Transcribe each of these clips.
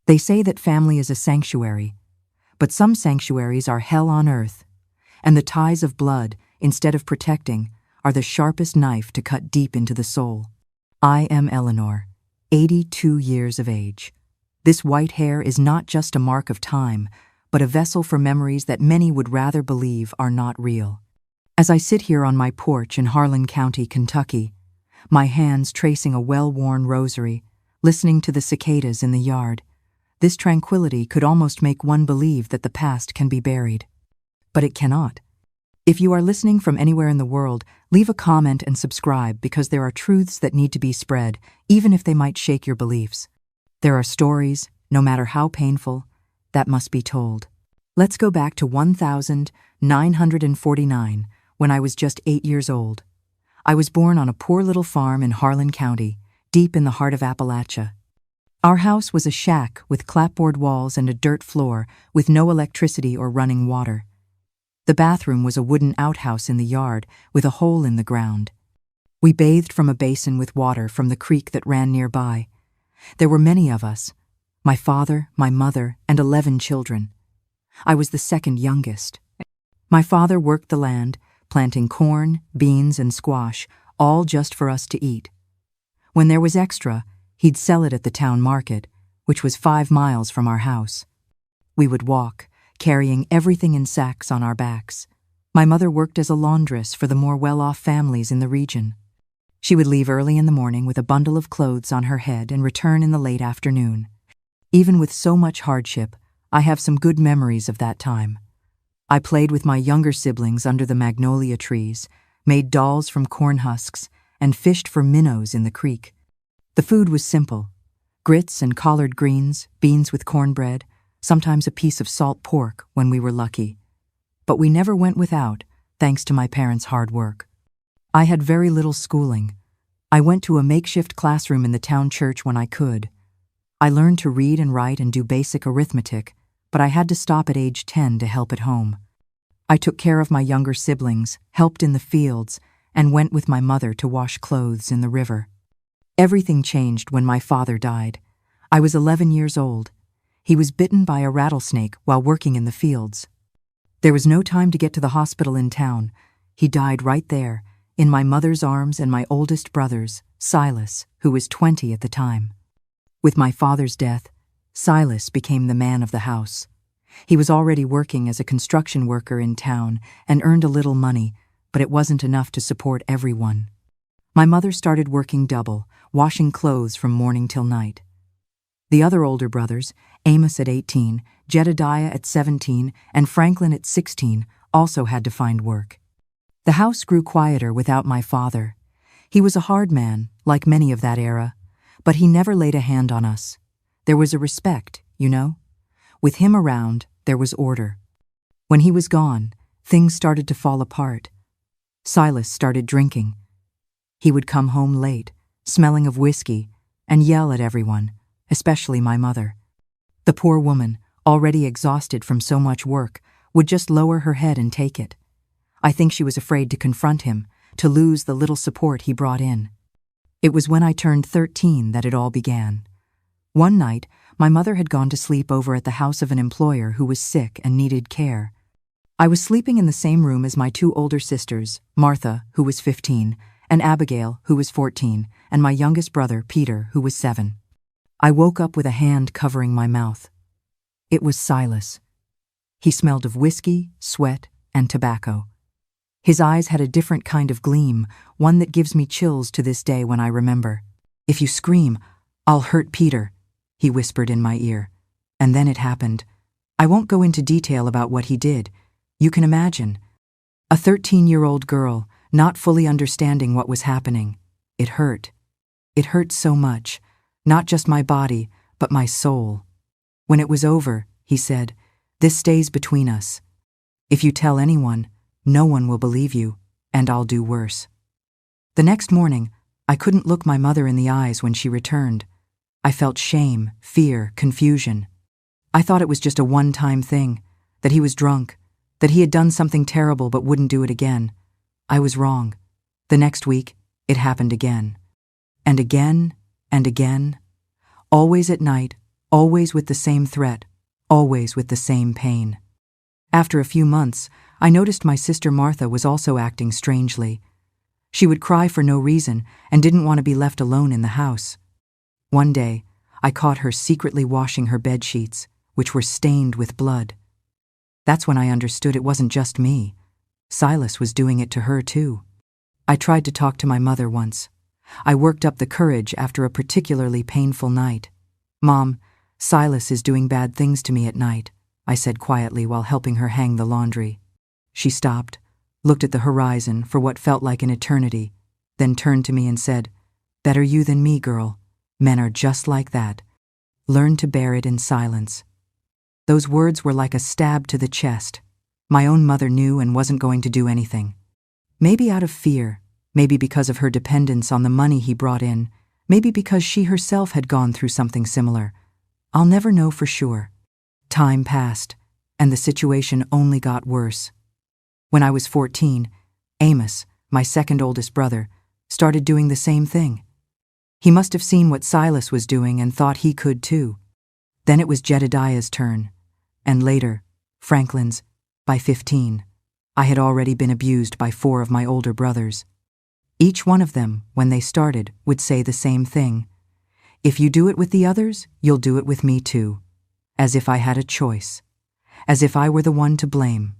They say that family is a sanctuary, but some sanctuaries are hell on earth, and the ties of blood, instead of protecting, are the sharpest knife to cut deep into the soul. I am Eleanor, 82 years of age. This white hair is not just a mark of time, but a vessel for memories that many would rather believe are not real. As I sit here on my porch in Harlan County, Kentucky, my hands tracing a well-worn rosary, listening to the cicadas in the yard, this tranquility could almost make one believe that the past can be buried. But it cannot. If you are listening from anywhere in the world, leave a comment and subscribe, because there are truths that need to be spread, even if they might shake your beliefs. There are stories, no matter how painful, that must be told. Let's go back to 1949, when I was just 8 years old. I was born on a poor little farm in Harlan County, deep in the heart of Appalachia. Our house was a shack with clapboard walls and a dirt floor, with no electricity or running water. The bathroom was a wooden outhouse in the yard with a hole in the ground. We bathed from a basin with water from the creek that ran nearby. There were many of us, my father, my mother, and 11 children. I was the second youngest. My father worked the land, planting corn, beans, and squash, all just for us to eat. When there was extra, he'd sell it at the town market, which was 5 miles from our house. We would walk, carrying everything in sacks on our backs. My mother worked as a laundress for the more well-off families in the region. She would leave early in the morning with a bundle of clothes on her head and return in the late afternoon. Even with so much hardship, I have some good memories of that time. I played with my younger siblings under the magnolia trees, made dolls from corn husks, and fished for minnows in the creek. The food was simple: grits and collard greens, beans with cornbread, sometimes a piece of salt pork when we were lucky. But we never went without, thanks to my parents' hard work. I had very little schooling. I went to a makeshift classroom in the town church when I could. I learned to read and write and do basic arithmetic, but I had to stop at age 10 to help at home. I took care of my younger siblings, helped in the fields, and went with my mother to wash clothes in the river. Everything changed when my father died. I was 11 years old. He was bitten by a rattlesnake while working in the fields. There was no time to get to the hospital in town. He died right there, in my mother's arms and my oldest brother's, Silas, who was 20 at the time. With my father's death, Silas became the man of the house. He was already working as a construction worker in town and earned a little money, but it wasn't enough to support everyone. My mother started working double, washing clothes from morning till night. The other older brothers, Amos at 18, Jedediah at 17, and Franklin at 16, also had to find work. The house grew quieter without my father. He was a hard man, like many of that era, but he never laid a hand on us. There was a respect, you know? With him around, there was order. When he was gone, things started to fall apart. Silas started drinking. He would come home late, smelling of whiskey, and yell at everyone, especially my mother. The poor woman, already exhausted from so much work, would just lower her head and take it. I think she was afraid to confront him, to lose the little support he brought in. It was when I turned 13 that it all began. One night, my mother had gone to sleep over at the house of an employer who was sick and needed care. I was sleeping in the same room as my 2 older sisters, Martha, who was 15, and Abigail, who was 14, and my youngest brother, Peter, who was 7. I woke up with a hand covering my mouth. It was Silas. He smelled of whiskey, sweat, and tobacco. His eyes had a different kind of gleam, one that gives me chills to this day when I remember. "If you scream, I'll hurt Peter," he whispered in my ear. And then it happened. I won't go into detail about what he did. You can imagine. A 13-year-old girl, not fully understanding what was happening. It hurt. It hurt so much. Not just my body, but my soul. When it was over, he said, "This stays between us. If you tell anyone, no one will believe you, and I'll do worse." The next morning, I couldn't look my mother in the eyes when she returned. I felt shame, fear, confusion. I thought it was just a one-time thing, that he was drunk, that he had done something terrible but wouldn't do it again. I was wrong. The next week, it happened again. And again, and again. Always at night, always with the same threat, always with the same pain. After a few months, I noticed my sister Martha was also acting strangely. She would cry for no reason and didn't want to be left alone in the house. One day, I caught her secretly washing her bed sheets, which were stained with blood. That's when I understood it wasn't just me. Silas was doing it to her too. I tried to talk to my mother once. I worked up the courage after a particularly painful night. "Mom, Silas is doing bad things to me at night," I said quietly while helping her hang the laundry. She stopped, looked at the horizon for what felt like an eternity, then turned to me and said, "Better you than me, girl. Men are just like that. Learn to bear it in silence." Those words were like a stab to the chest. My own mother knew and wasn't going to do anything. Maybe out of fear, maybe because of her dependence on the money he brought in, maybe because she herself had gone through something similar. I'll never know for sure. Time passed, and the situation only got worse. When I was 14, Amos, my second oldest brother, started doing the same thing. He must have seen what Silas was doing and thought he could too. Then it was Jedediah's turn, and later, Franklin's. By 15, I had already been abused by 4 of my older brothers. Each one of them, when they started, would say the same thing. "If you do it with the others, you'll do it with me too." As if I had a choice. As if I were the one to blame.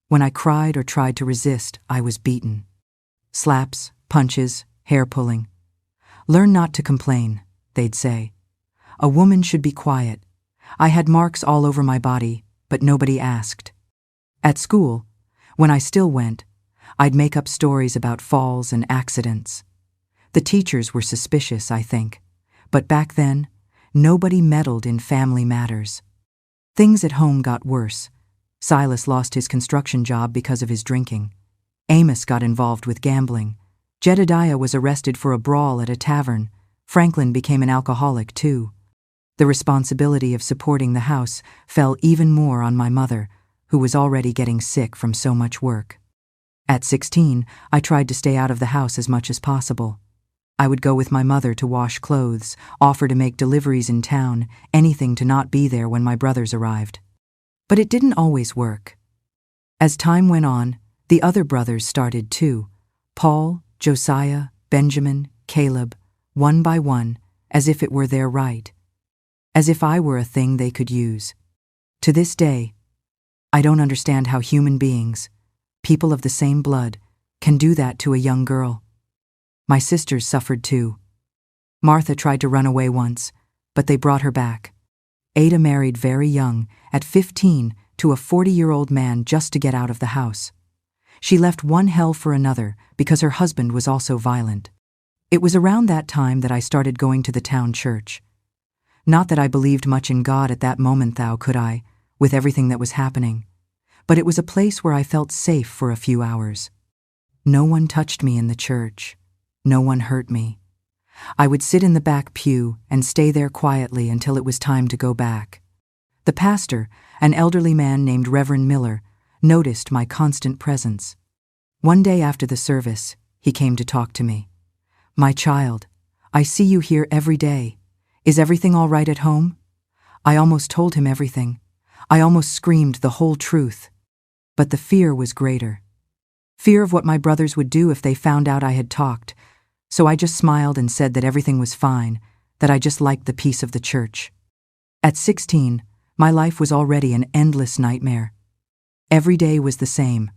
When I cried or tried to resist, I was beaten. Slaps, punches, hair pulling. "Learn not to complain," they'd say. "A woman should be quiet." I had marks all over my body, but nobody asked. At school, when I still went, I'd make up stories about falls and accidents. The teachers were suspicious, I think, but back then, nobody meddled in family matters. Things at home got worse. Silas lost his construction job because of his drinking. Amos got involved with gambling. Jedediah was arrested for a brawl at a tavern. Franklin became an alcoholic too. The responsibility of supporting the house fell even more on my mother, who was already getting sick from so much work. At 16, I tried to stay out of the house as much as possible. I would go with my mother to wash clothes, offer to make deliveries in town, anything to not be there when my brothers arrived. But it didn't always work. As time went on, the other brothers started too. Paul, Josiah, Benjamin, Caleb, one by one, as if it were their right. As if I were a thing they could use. To this day, I don't understand how human beings, people of the same blood, can do that to a young girl. My sisters suffered too. Martha tried to run away once, but they brought her back. Ada married very young, at 15, to a 40-year-old man just to get out of the house. She left one hell for another because her husband was also violent. It was around that time that I started going to the town church. Not that I believed much in God at that moment, could I, with everything that was happening, but it was a place where I felt safe for a few hours. No one touched me in the church. No one hurt me. I would sit in the back pew and stay there quietly until it was time to go back. The pastor, an elderly man named Reverend Miller, noticed my constant presence. One day after the service, he came to talk to me. "My child, I see you here every day. Is everything all right at home?" I almost told him everything. I almost screamed the whole truth. But the fear was greater. Fear of what my brothers would do if they found out I had talked. So I just smiled and said that everything was fine, that I just liked the peace of the church. At 16, my life was already an endless nightmare. Every day was the same.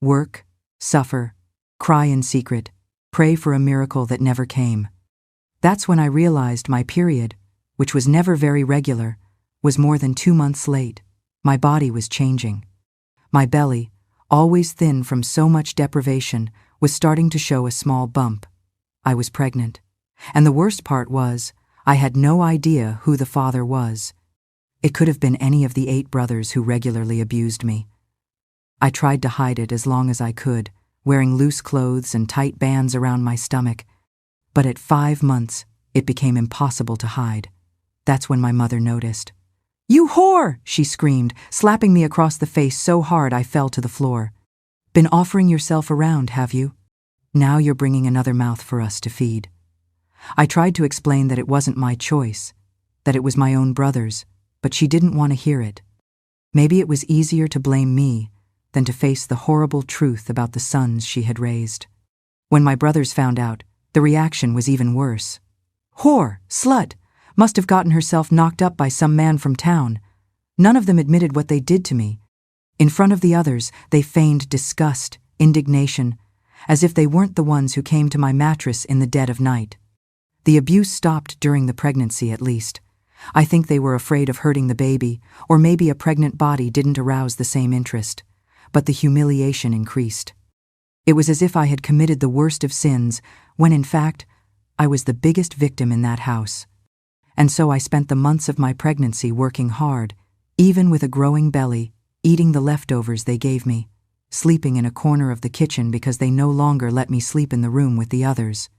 Work, suffer, cry in secret, pray for a miracle that never came. That's when I realized my period, which was never very regular, was more than 2 months late. My body was changing. My belly, always thin from so much deprivation, was starting to show a small bump. I was pregnant. And the worst part was, I had no idea who the father was. It could have been any of the 8 brothers who regularly abused me. I tried to hide it as long as I could, wearing loose clothes and tight bands around my stomach. But at 5 months, it became impossible to hide. That's when my mother noticed. "You whore!" she screamed, slapping me across the face so hard I fell to the floor. "Been offering yourself around, have you? Now you're bringing another mouth for us to feed." I tried to explain that it wasn't my choice. that it was my own brother's, but she didn't want to hear it. Maybe it was easier to blame me than to face the horrible truth about the sons she had raised. When my brothers found out, the reaction was even worse. "Whore, slut, must have gotten herself knocked up by some man from town." None of them admitted what they did to me. In front of the others, they feigned disgust, indignation, as if they weren't the ones who came to my mattress in the dead of night. The abuse stopped during the pregnancy, at least. I think they were afraid of hurting the baby, or maybe a pregnant body didn't arouse the same interest. But the humiliation increased. It was as if I had committed the worst of sins, when in fact, I was the biggest victim in that house. And so I spent the months of my pregnancy working hard, even with a growing belly, eating the leftovers they gave me, sleeping in a corner of the kitchen because they no longer let me sleep in the room with the others.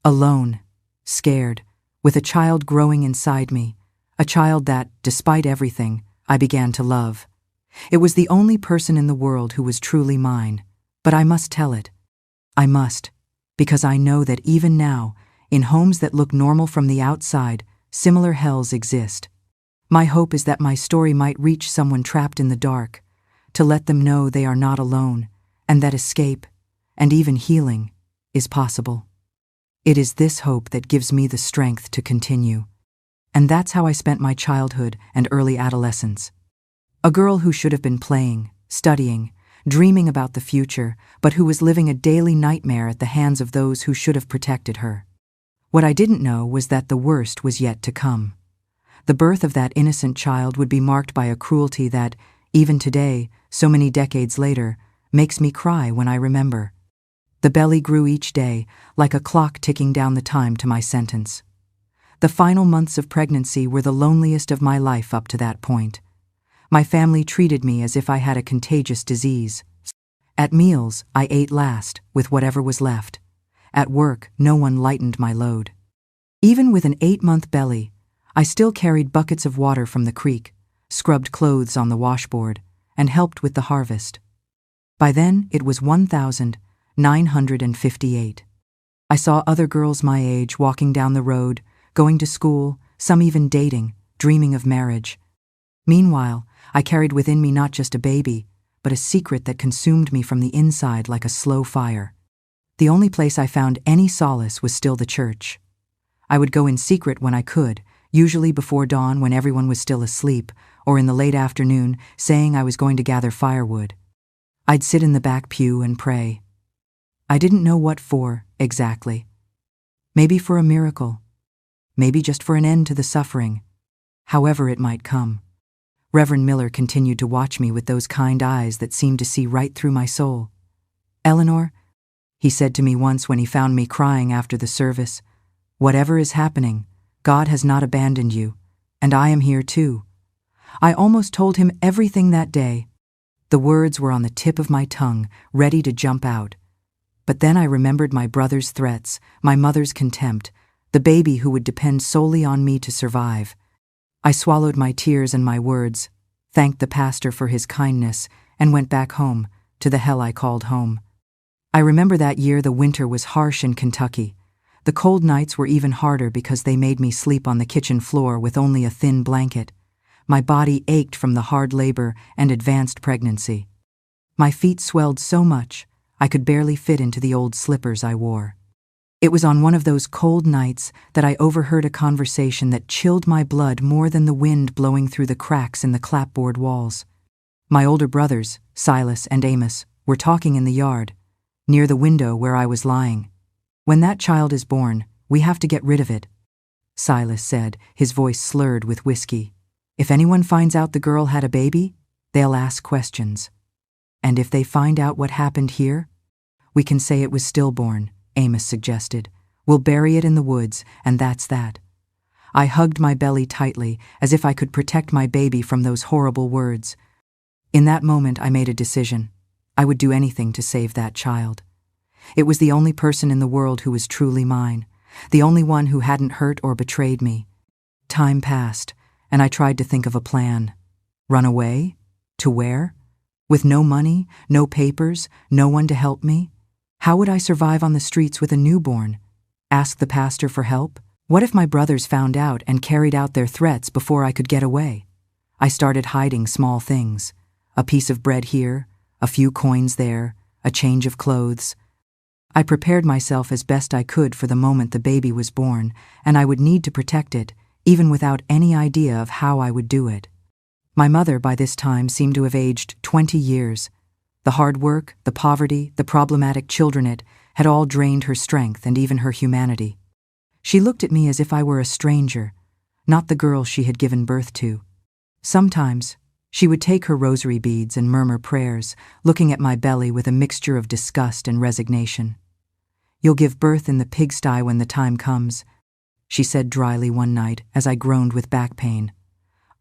Alone, scared, with a child growing inside me, a child that, despite everything, I began to love. It was the only person in the world who was truly mine, but I must tell it. I must, because I know that even now, in homes that look normal from the outside, similar hells exist. My hope is that my story might reach someone trapped in the dark, to let them know they are not alone, and that escape, and even healing, is possible. It is this hope that gives me the strength to continue. And that's how I spent my childhood and early adolescence. A girl who should have been playing, studying, dreaming about the future, but who was living a daily nightmare at the hands of those who should have protected her. What I didn't know was that the worst was yet to come. The birth of that innocent child would be marked by a cruelty that, even today, so many decades later, makes me cry when I remember. The belly grew each day, like a clock ticking down the time to my sentence. The final months of pregnancy were the loneliest of my life up to that point. My family treated me as if I had a contagious disease. At meals, I ate last, with whatever was left. At work, no one lightened my load. Even with an 8-month belly, I still carried buckets of water from the creek, scrubbed clothes on the washboard, and helped with the harvest. By then, it was 1958. I saw other girls my age walking down the road, going to school, some even dating, dreaming of marriage. Meanwhile, I carried within me not just a baby, but a secret that consumed me from the inside like a slow fire. The only place I found any solace was still the church. I would go in secret when I could, usually before dawn when everyone was still asleep, or in the late afternoon, saying I was going to gather firewood. I'd sit in the back pew and pray. I didn't know what for, exactly. Maybe for a miracle. Maybe just for an end to the suffering. However it might come. Reverend Miller continued to watch me with those kind eyes that seemed to see right through my soul. "Eleanor," he said to me once when he found me crying after the service, "whatever is happening, God has not abandoned you, and I am here too." I almost told him everything that day. The words were on the tip of my tongue, ready to jump out. But then I remembered my brother's threats, my mother's contempt, the baby who would depend solely on me to survive. I swallowed my tears and my words, thanked the pastor for his kindness, and went back home, to the hell I called home. I remember that year the winter was harsh in Kentucky. The cold nights were even harder because they made me sleep on the kitchen floor with only a thin blanket. My body ached from the hard labor and advanced pregnancy. My feet swelled so much, I could barely fit into the old slippers I wore. It was on one of those cold nights that I overheard a conversation that chilled my blood more than the wind blowing through the cracks in the clapboard walls. My older brothers, Silas and Amos, were talking in the yard, near the window where I was lying. "When that child is born, we have to get rid of it," Silas said, his voice slurred with whiskey. "If anyone finds out the girl had a baby, they'll ask questions. And if they find out what happened here, we can say it was stillborn," Amos suggested. "We'll bury it in the woods, and that's that." I hugged my belly tightly, as if I could protect my baby from those horrible words. In that moment, I made a decision. I would do anything to save that child. It was the only person in the world who was truly mine, the only one who hadn't hurt or betrayed me. Time passed, and I tried to think of a plan. Run away? To where? With no money, no papers, no one to help me? How would I survive on the streets with a newborn? Ask the pastor for help? What if my brothers found out and carried out their threats before I could get away? I started hiding small things. A piece of bread here, a few coins there, a change of clothes. I prepared myself as best I could for the moment the baby was born, and I would need to protect it, even without any idea of how I would do it. My mother, by this time, seemed to have aged 20 years. The hard work, the poverty, the problematic children had all drained her strength and even her humanity. She looked at me as if I were a stranger, not the girl she had given birth to. Sometimes, she would take her rosary beads and murmur prayers, looking at my belly with a mixture of disgust and resignation. "You'll give birth in the pigsty when the time comes," she said dryly one night as I groaned with back pain.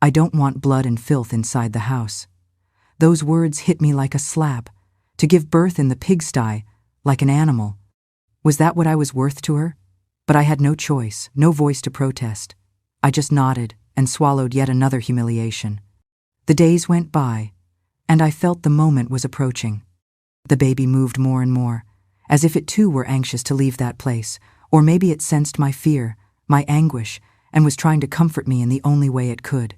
"I don't want blood and filth inside the house." Those words hit me like a slap. To give birth in the pigsty, like an animal. Was that what I was worth to her? But I had no choice, no voice to protest. I just nodded and swallowed yet another humiliation. The days went by, and I felt the moment was approaching. The baby moved more and more, as if it too were anxious to leave that place, or maybe it sensed my fear, my anguish, and was trying to comfort me in the only way it could.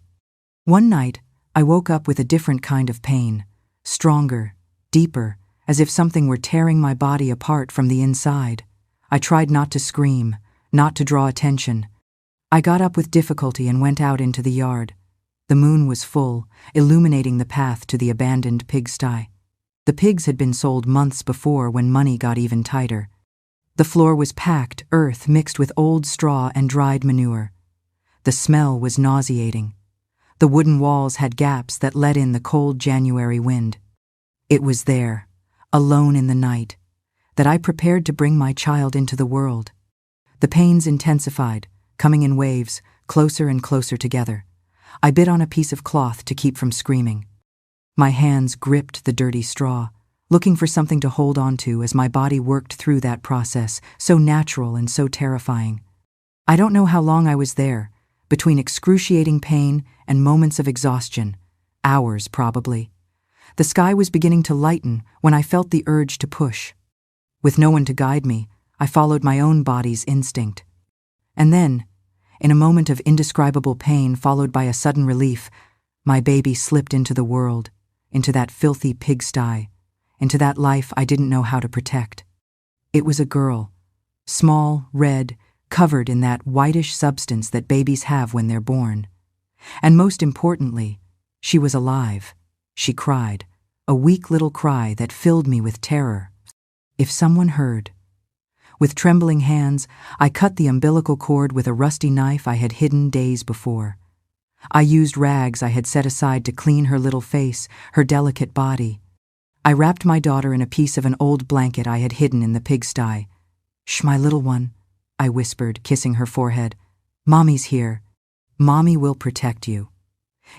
One night, I woke up with a different kind of pain, stronger, deeper, as if something were tearing my body apart from the inside. I tried not to scream, not to draw attention. I got up with difficulty and went out into the yard. The moon was full, illuminating the path to the abandoned pigsty. The pigs had been sold months before when money got even tighter. The floor was packed, earth mixed with old straw and dried manure. The smell was nauseating. The wooden walls had gaps that let in the cold January wind. It was there, alone in the night, that I prepared to bring my child into the world. The pains intensified, coming in waves, closer and closer together. I bit on a piece of cloth to keep from screaming. My hands gripped the dirty straw, looking for something to hold on to as my body worked through that process, so natural and so terrifying. I don't know how long I was there, between excruciating pain and moments of exhaustion. Hours, probably. The sky was beginning to lighten when I felt the urge to push. With no one to guide me, I followed my own body's instinct. And then, in a moment of indescribable pain followed by a sudden relief, my baby slipped into the world, into that filthy pigsty, into that life I didn't know how to protect. It was a girl, small, red, covered in that whitish substance that babies have when they're born. And most importantly, she was alive. She cried, a weak little cry that filled me with terror. If someone heard. With trembling hands, I cut the umbilical cord with a rusty knife I had hidden days before. I used rags I had set aside to clean her little face, her delicate body. I wrapped my daughter in a piece of an old blanket I had hidden in the pigsty. "Shh, my little one," I whispered, kissing her forehead. "Mommy's here. Mommy will protect you."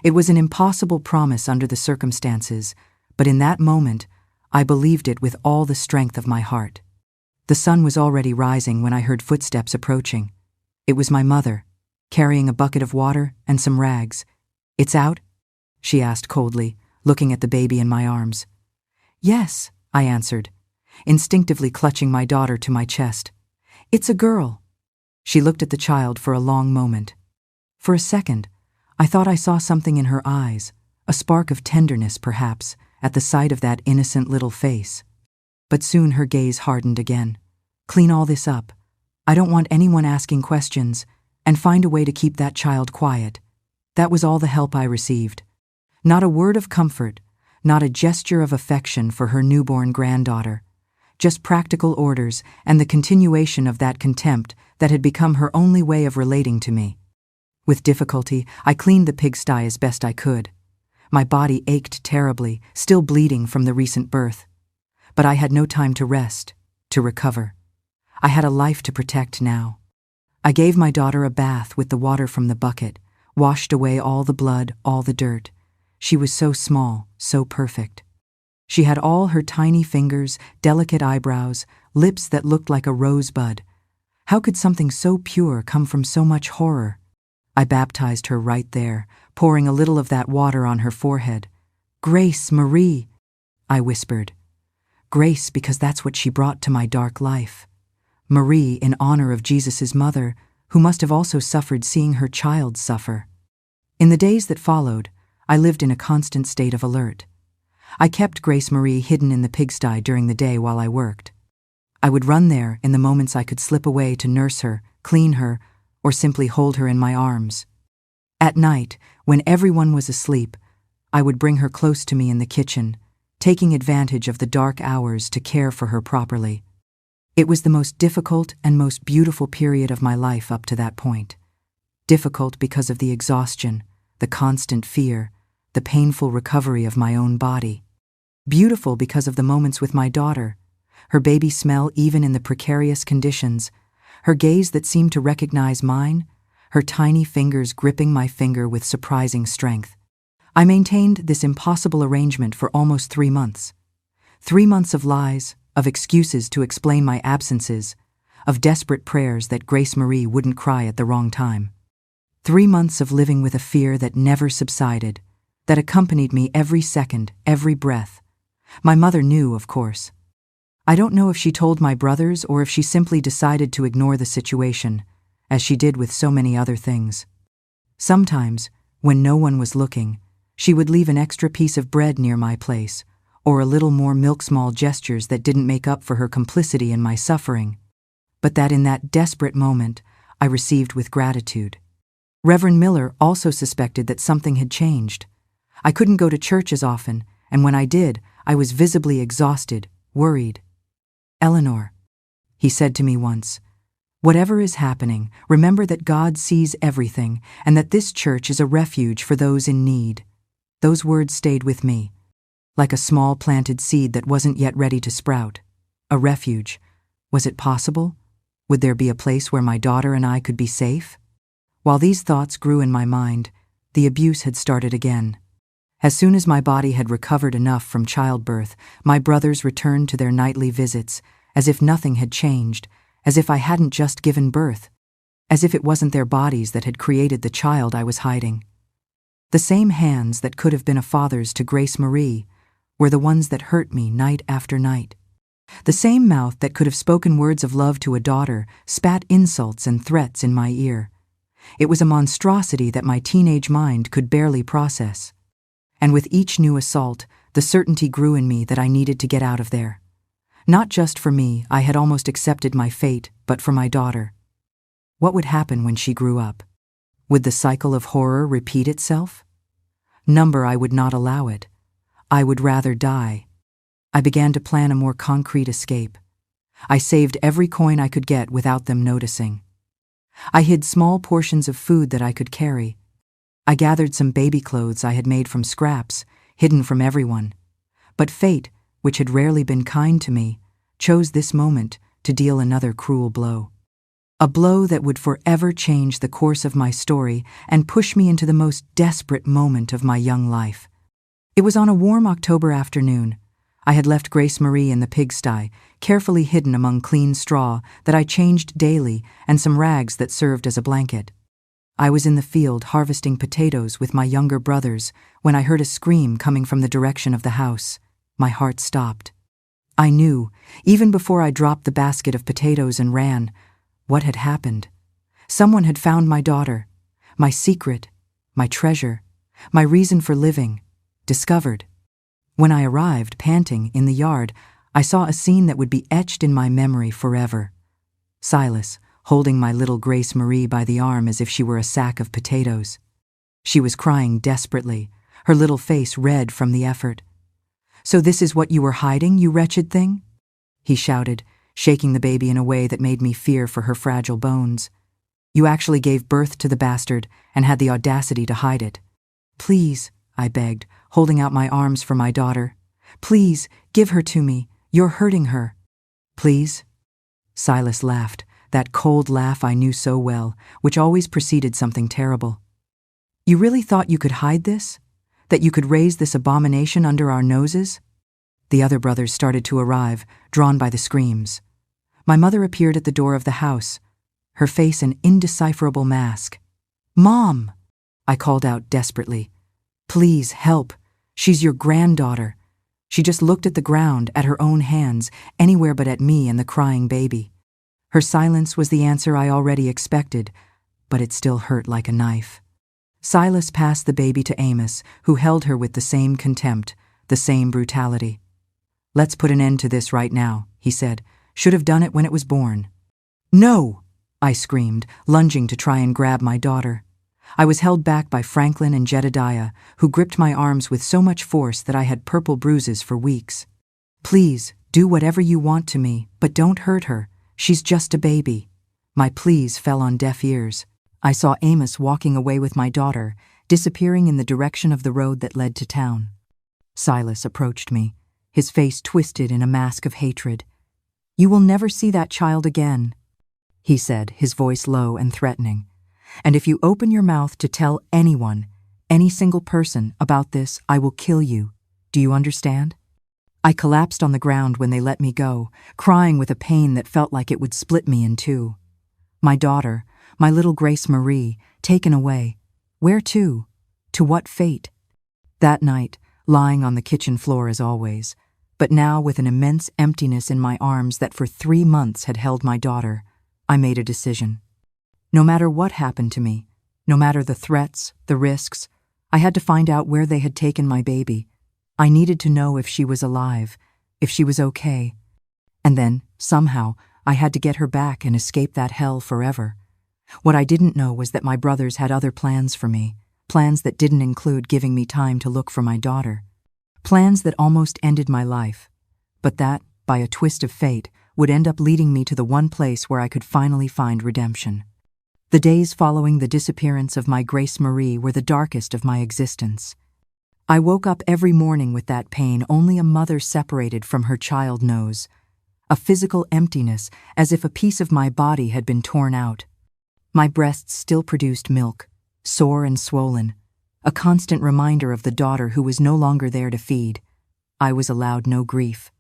It was an impossible promise under the circumstances, but in that moment, I believed it with all the strength of my heart. The sun was already rising when I heard footsteps approaching. It was my mother, carrying a bucket of water and some rags. "It's out?" she asked coldly, looking at the baby in my arms. "Yes," I answered, instinctively clutching my daughter to my chest. "It's a girl." She looked at the child for a long moment. For a second, I thought I saw something in her eyes, a spark of tenderness perhaps, at the sight of that innocent little face. But soon her gaze hardened again. "Clean all this up. I don't want anyone asking questions, and find a way to keep that child quiet." That was all the help I received. Not a word of comfort, not a gesture of affection for her newborn granddaughter. Just practical orders and the continuation of that contempt that had become her only way of relating to me. With difficulty, I cleaned the pigsty as best I could. My body ached terribly, still bleeding from the recent birth. But I had no time to rest, to recover. I had a life to protect now. I gave my daughter a bath with the water from the bucket, washed away all the blood, all the dirt. She was so small, so perfect. She had all her tiny fingers, delicate eyebrows, lips that looked like a rosebud. How could something so pure come from so much horror? I baptized her right there, pouring a little of that water on her forehead. "Grace, Marie," I whispered. Grace, because that's what she brought to my dark life. Marie, in honor of Jesus' mother, who must have also suffered seeing her child suffer. In the days that followed, I lived in a constant state of alert. I kept Grace Marie hidden in the pigsty during the day while I worked. I would run there in the moments I could slip away to nurse her, clean her, or simply hold her in my arms. At night, when everyone was asleep, I would bring her close to me in the kitchen, taking advantage of the dark hours to care for her properly. It was the most difficult and most beautiful period of my life up to that point. Difficult because of the exhaustion, the constant fear, the painful recovery of my own body. Beautiful because of the moments with my daughter, her baby smell even in the precarious conditions, her gaze that seemed to recognize mine, her tiny fingers gripping my finger with surprising strength. I maintained this impossible arrangement for almost 3 months. 3 months of lies, of excuses to explain my absences, of desperate prayers that Grace Marie wouldn't cry at the wrong time. 3 months of living with a fear that never subsided, that accompanied me every second, every breath. My mother knew, of course. I don't know if she told my brothers or if she simply decided to ignore the situation, as she did with so many other things. Sometimes, when no one was looking, she would leave an extra piece of bread near my place, or a little more milk, small gestures that didn't make up for her complicity in my suffering, but that in that desperate moment I received with gratitude. Reverend Miller also suspected that something had changed. I couldn't go to church as often, and when I did, I was visibly exhausted, worried. "Eleanor," he said to me once, "whatever is happening, remember that God sees everything and that this church is a refuge for those in need." Those words stayed with me, like a small planted seed that wasn't yet ready to sprout. A refuge. Was it possible? Would there be a place where my daughter and I could be safe? While these thoughts grew in my mind, the abuse had started again. As soon as my body had recovered enough from childbirth, my brothers returned to their nightly visits, as if nothing had changed, as if I hadn't just given birth, as if it wasn't their bodies that had created the child I was hiding. The same hands that could have been a father's to Grace Marie were the ones that hurt me night after night. The same mouth that could have spoken words of love to a daughter spat insults and threats in my ear. It was a monstrosity that my teenage mind could barely process. And with each new assault, the certainty grew in me that I needed to get out of there. Not just for me, I had almost accepted my fate, but for my daughter. What would happen when she grew up? Would the cycle of horror repeat itself? I would not allow it. I would rather die. I began to plan a more concrete escape. I saved every coin I could get without them noticing. I hid small portions of food that I could carry. I gathered some baby clothes I had made from scraps, hidden from everyone. But fate, which had rarely been kind to me, chose this moment to deal another cruel blow. A blow that would forever change the course of my story and push me into the most desperate moment of my young life. It was on a warm October afternoon. I had left Grace Marie in the pigsty, carefully hidden among clean straw that I changed daily and some rags that served as a blanket. I was in the field harvesting potatoes with my younger brothers when I heard a scream coming from the direction of the house. My heart stopped. I knew, even before I dropped the basket of potatoes and ran, what had happened. Someone had found my daughter, my secret, my treasure, my reason for living, discovered. When I arrived, panting, in the yard, I saw a scene that would be etched in my memory forever. Silas, holding my little Grace Marie by the arm as if she were a sack of potatoes. She was crying desperately, her little face red from the effort. "So this is what you were hiding, you wretched thing?" he shouted, shaking the baby in a way that made me fear for her fragile bones. "You actually gave birth to the bastard and had the audacity to hide it." "Please," I begged, holding out my arms for my daughter. "Please, give her to me. You're hurting her." "Please?" Silas laughed, that cold laugh I knew so well, which always preceded something terrible. "You really thought you could hide this? That you could raise this abomination under our noses?" The other brothers started to arrive, drawn by the screams. My mother appeared at the door of the house, her face an indecipherable mask. "Mom!" I called out desperately. "Please, help. She's your granddaughter." She just looked at the ground, at her own hands, anywhere but at me and the crying baby. Her silence was the answer I already expected, but it still hurt like a knife. Silas passed the baby to Amos, who held her with the same contempt, the same brutality. "Let's put an end to this right now," he said. "Should have done it when it was born." "No!" I screamed, lunging to try and grab my daughter. I was held back by Franklin and Jedediah, who gripped my arms with so much force that I had purple bruises for weeks. "Please, do whatever you want to me, but don't hurt her. She's just a baby." My pleas fell on deaf ears. I saw Amos walking away with my daughter, disappearing in the direction of the road that led to town. Silas approached me, his face twisted in a mask of hatred. "You will never see that child again," he said, his voice low and threatening. "And if you open your mouth to tell anyone, any single person, about this, I will kill you. Do you understand?" I collapsed on the ground when they let me go, crying with a pain that felt like it would split me in two. My daughter, my little Grace Marie, taken away. Where to? To what fate? That night, lying on the kitchen floor as always, but now with an immense emptiness in my arms that for 3 months had held my daughter, I made a decision. No matter what happened to me, no matter the threats, the risks, I had to find out where they had taken my baby. I needed to know if she was alive, if she was okay. And then, somehow, I had to get her back and escape that hell forever. What I didn't know was that my brothers had other plans for me, plans that didn't include giving me time to look for my daughter. Plans that almost ended my life, but that, by a twist of fate, would end up leading me to the one place where I could finally find redemption. The days following the disappearance of my Grace Marie were the darkest of my existence. I woke up every morning with that pain only a mother separated from her child knows, a physical emptiness as if a piece of my body had been torn out. My breasts still produced milk, sore and swollen, a constant reminder of the daughter who was no longer there to feed. I was allowed no grief.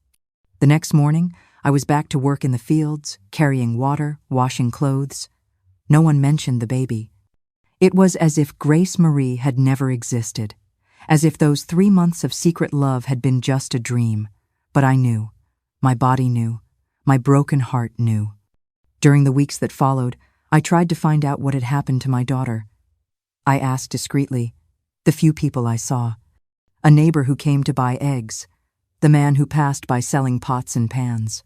The next morning, I was back to work in the fields, carrying water, washing clothes. No one mentioned the baby. It was as if Grace Marie had never existed, as if those 3 months of secret love had been just a dream. But I knew. My body knew. My broken heart knew. During the weeks that followed, I tried to find out what had happened to my daughter. I asked discreetly, the few people I saw, a neighbor who came to buy eggs, the man who passed by selling pots and pans.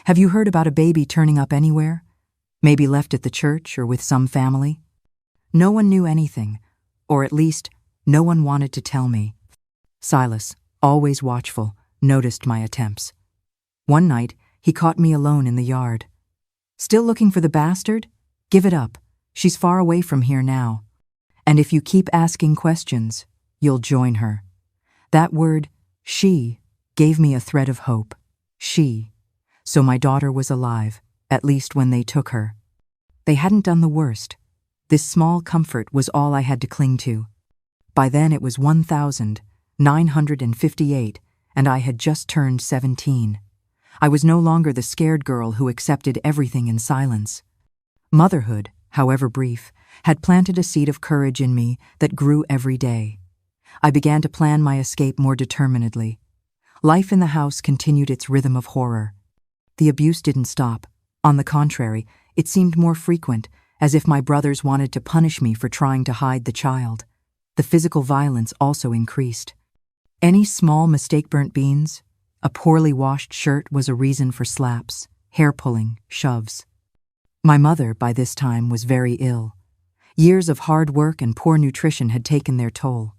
"Have you heard about a baby turning up anywhere? Maybe left at the church or with some family?" No one knew anything, or at least, no one wanted to tell me. Silas, always watchful, noticed my attempts. One night, he caught me alone in the yard. "Still looking for the bastard? Give it up. She's far away from here now. And if you keep asking questions, you'll join her." That word, she, gave me a thread of hope. She. So my daughter was alive, at least when they took her. They hadn't done the worst. This small comfort was all I had to cling to. By then it was 1958, and I had just turned 17. I was no longer the scared girl who accepted everything in silence. Motherhood, however brief, had planted a seed of courage in me that grew every day. I began to plan my escape more determinedly. Life in the house continued its rhythm of horror. The abuse didn't stop. On the contrary, it seemed more frequent, as if my brothers wanted to punish me for trying to hide the child. The physical violence also increased. Any small mistake, burnt beans, a poorly washed shirt was a reason for slaps, hair-pulling, shoves. My mother, by this time, was very ill. Years of hard work and poor nutrition had taken their toll.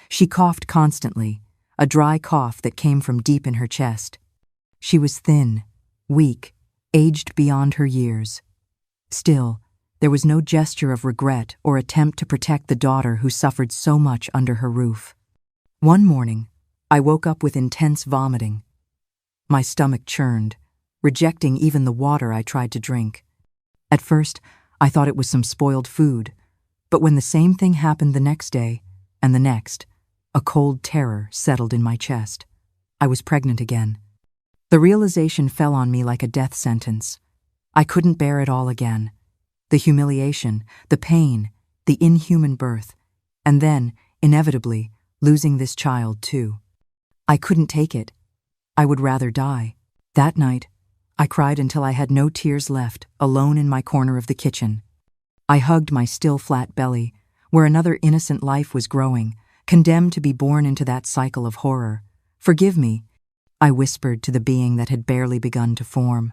She coughed constantly, a dry cough that came from deep in her chest. She was thin, weak, aged beyond her years. Still, there was no gesture of regret or attempt to protect the daughter who suffered so much under her roof. One morning, I woke up with intense vomiting. My stomach churned, rejecting even the water I tried to drink. At first, I thought it was some spoiled food, but when the same thing happened the next day, and the next, a cold terror settled in my chest. I was pregnant again. The realization fell on me like a death sentence. I couldn't bear it all again. The humiliation, the pain, the inhuman birth, and then, inevitably, losing this child too. I couldn't take it. I would rather die. That night, I cried until I had no tears left, alone in my corner of the kitchen. I hugged my still flat belly, where another innocent life was growing, condemned to be born into that cycle of horror. "Forgive me," I whispered to the being that had barely begun to form.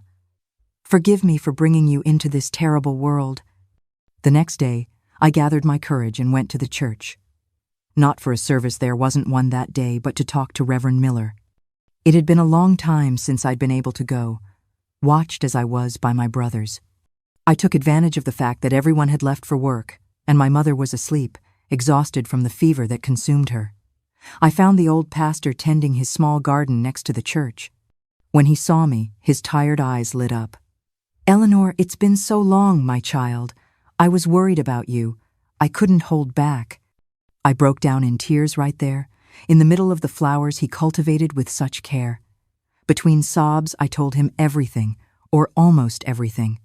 "Forgive me for bringing you into this terrible world." The next day, I gathered my courage and went to the church. Not for a service, there wasn't one that day, but to talk to Reverend Miller. It had been a long time since I'd been able to go, watched as I was by my brothers. I took advantage of the fact that everyone had left for work, and my mother was asleep, exhausted from the fever that consumed her. I found the old pastor tending his small garden next to the church. When he saw me, his tired eyes lit up. "Eleanor, it's been so long, my child. I was worried about you. I couldn't hold back." I broke down in tears right there, in the middle of the flowers he cultivated with such care. Between sobs, I told him everything, or almost everything.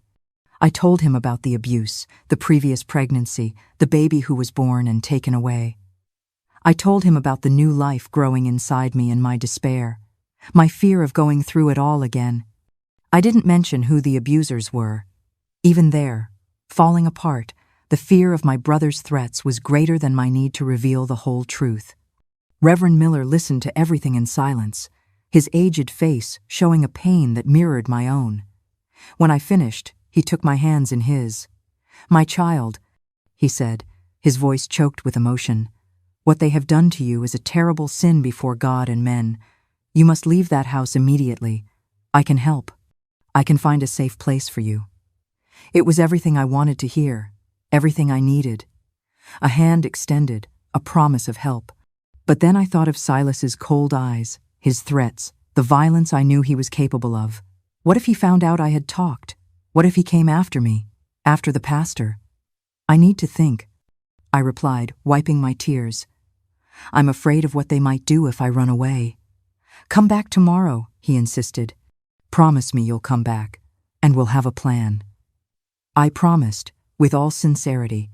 I told him about the abuse, the previous pregnancy, the baby who was born and taken away. I told him about the new life growing inside me and my despair, my fear of going through it all again. I didn't mention who the abusers were. Even there, falling apart, the fear of my brother's threats was greater than my need to reveal the whole truth. Reverend Miller listened to everything in silence, his aged face showing a pain that mirrored my own. When I finished, he took my hands in his. "My child," he said, his voice choked with emotion, "what they have done to you is a terrible sin before God and men. You must leave that house immediately. I can help. I can find a safe place for you." It was everything I wanted to hear, everything I needed. A hand extended, a promise of help. But then I thought of Silas's cold eyes, his threats, the violence I knew he was capable of. What if he found out I had talked? What if he came after me, after the pastor? "I need to think," I replied, wiping my tears. "I'm afraid of what they might do if I run away." "Come back tomorrow," he insisted. "Promise me you'll come back, and we'll have a plan." I promised, with all sincerity.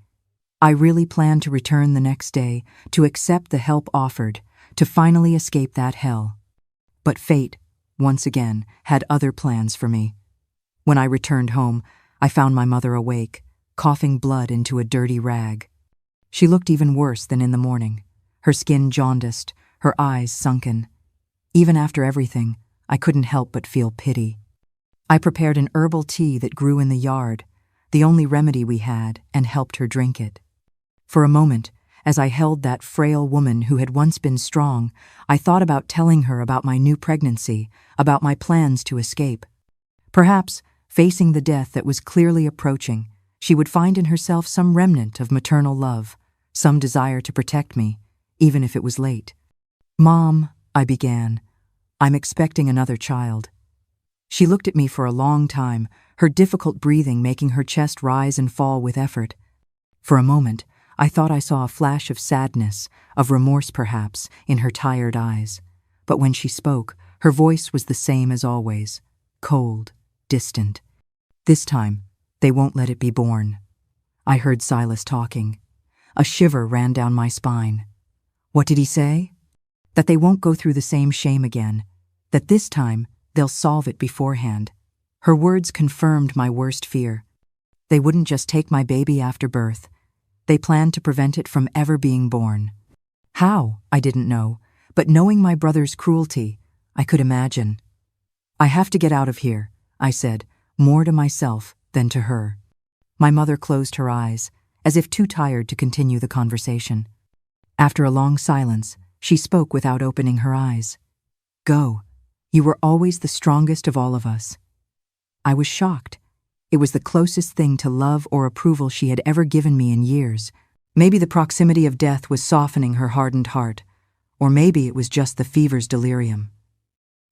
I really planned to return the next day, to accept the help offered, to finally escape that hell. But fate, once again, had other plans for me. When I returned home, I found my mother awake, coughing blood into a dirty rag. She looked even worse than in the morning, her skin jaundiced, her eyes sunken. Even after everything, I couldn't help but feel pity. I prepared an herbal tea that grew in the yard, the only remedy we had, and helped her drink it. For a moment, as I held that frail woman who had once been strong, I thought about telling her about my new pregnancy, about my plans to escape. Perhaps, facing the death that was clearly approaching, she would find in herself some remnant of maternal love, some desire to protect me, even if it was late. "Mom," I began, "I'm expecting another child." She looked at me for a long time, her difficult breathing making her chest rise and fall with effort. For a moment, I thought I saw a flash of sadness, of remorse perhaps, in her tired eyes. But when she spoke, her voice was the same as always, cold, distant. "This time, they won't let it be born." I heard Silas talking. A shiver ran down my spine. What did he say? That they won't go through the same shame again, that this time they'll solve it beforehand. Her words confirmed my worst fear. They wouldn't just take my baby after birth. They planned to prevent it from ever being born. How, I didn't know, but knowing my brother's cruelty, I could imagine. "I have to get out of here," I said, more to myself than to her. My mother closed her eyes, as if too tired to continue the conversation. After a long silence, she spoke without opening her eyes. "Go. You were always the strongest of all of us." I was shocked. It was the closest thing to love or approval she had ever given me in years. Maybe the proximity of death was softening her hardened heart, or maybe it was just the fever's delirium.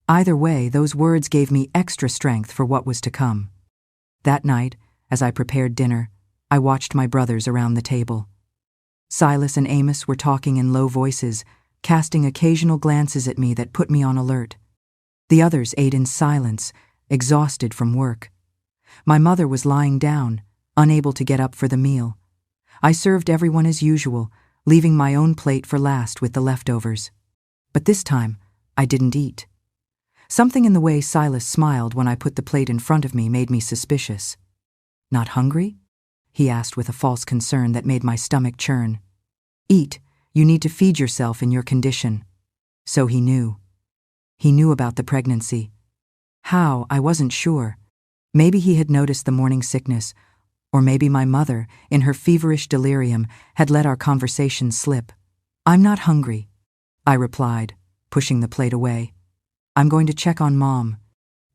Either way, those words gave me extra strength for what was to come. That night, as I prepared dinner, I watched my brothers around the table. Silas and Amos were talking in low voices, casting occasional glances at me that put me on alert. The others ate in silence, exhausted from work. My mother was lying down, unable to get up for the meal. I served everyone as usual, leaving my own plate for last with the leftovers. But this time, I didn't eat. Something in the way Silas smiled when I put the plate in front of me made me suspicious. "Not hungry?" he asked with a false concern that made my stomach churn. Eat, you need to feed yourself in your condition. So he knew. He knew about the pregnancy. How, I wasn't sure. Maybe he had noticed the morning sickness, or maybe my mother, in her feverish delirium, had let our conversation slip. I'm not hungry, I replied, pushing the plate away. I'm going to check on Mom.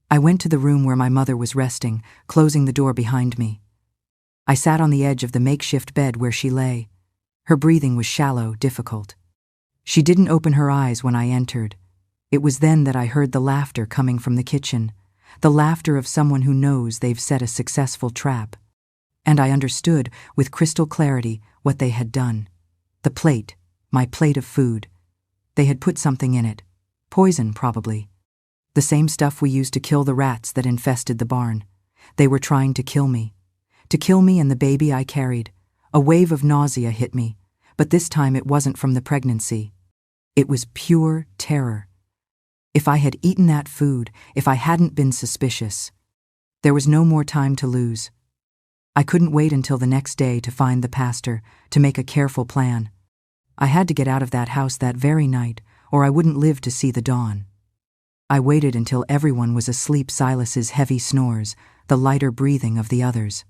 I went to the room where my mother was resting, closing the door behind me. I sat on the edge of the makeshift bed where she lay. Her breathing was shallow, difficult. She didn't open her eyes when I entered. It was then that I heard the laughter coming from the kitchen, the laughter of someone who knows they've set a successful trap. And I understood, with crystal clarity, what they had done. The plate, my plate of food. They had put something in it. Poison, probably. The same stuff we used to kill the rats that infested the barn. They were trying to kill me. To kill me and the baby I carried. A wave of nausea hit me, but this time it wasn't from the pregnancy. It was pure terror. If I had eaten that food, if I hadn't been suspicious, there was no more time to lose. I couldn't wait until the next day to find the pastor, to make a careful plan. I had to get out of that house that very night, or I wouldn't live to see the dawn. I waited until everyone was asleep. Silas's heavy snores, the lighter breathing of the others.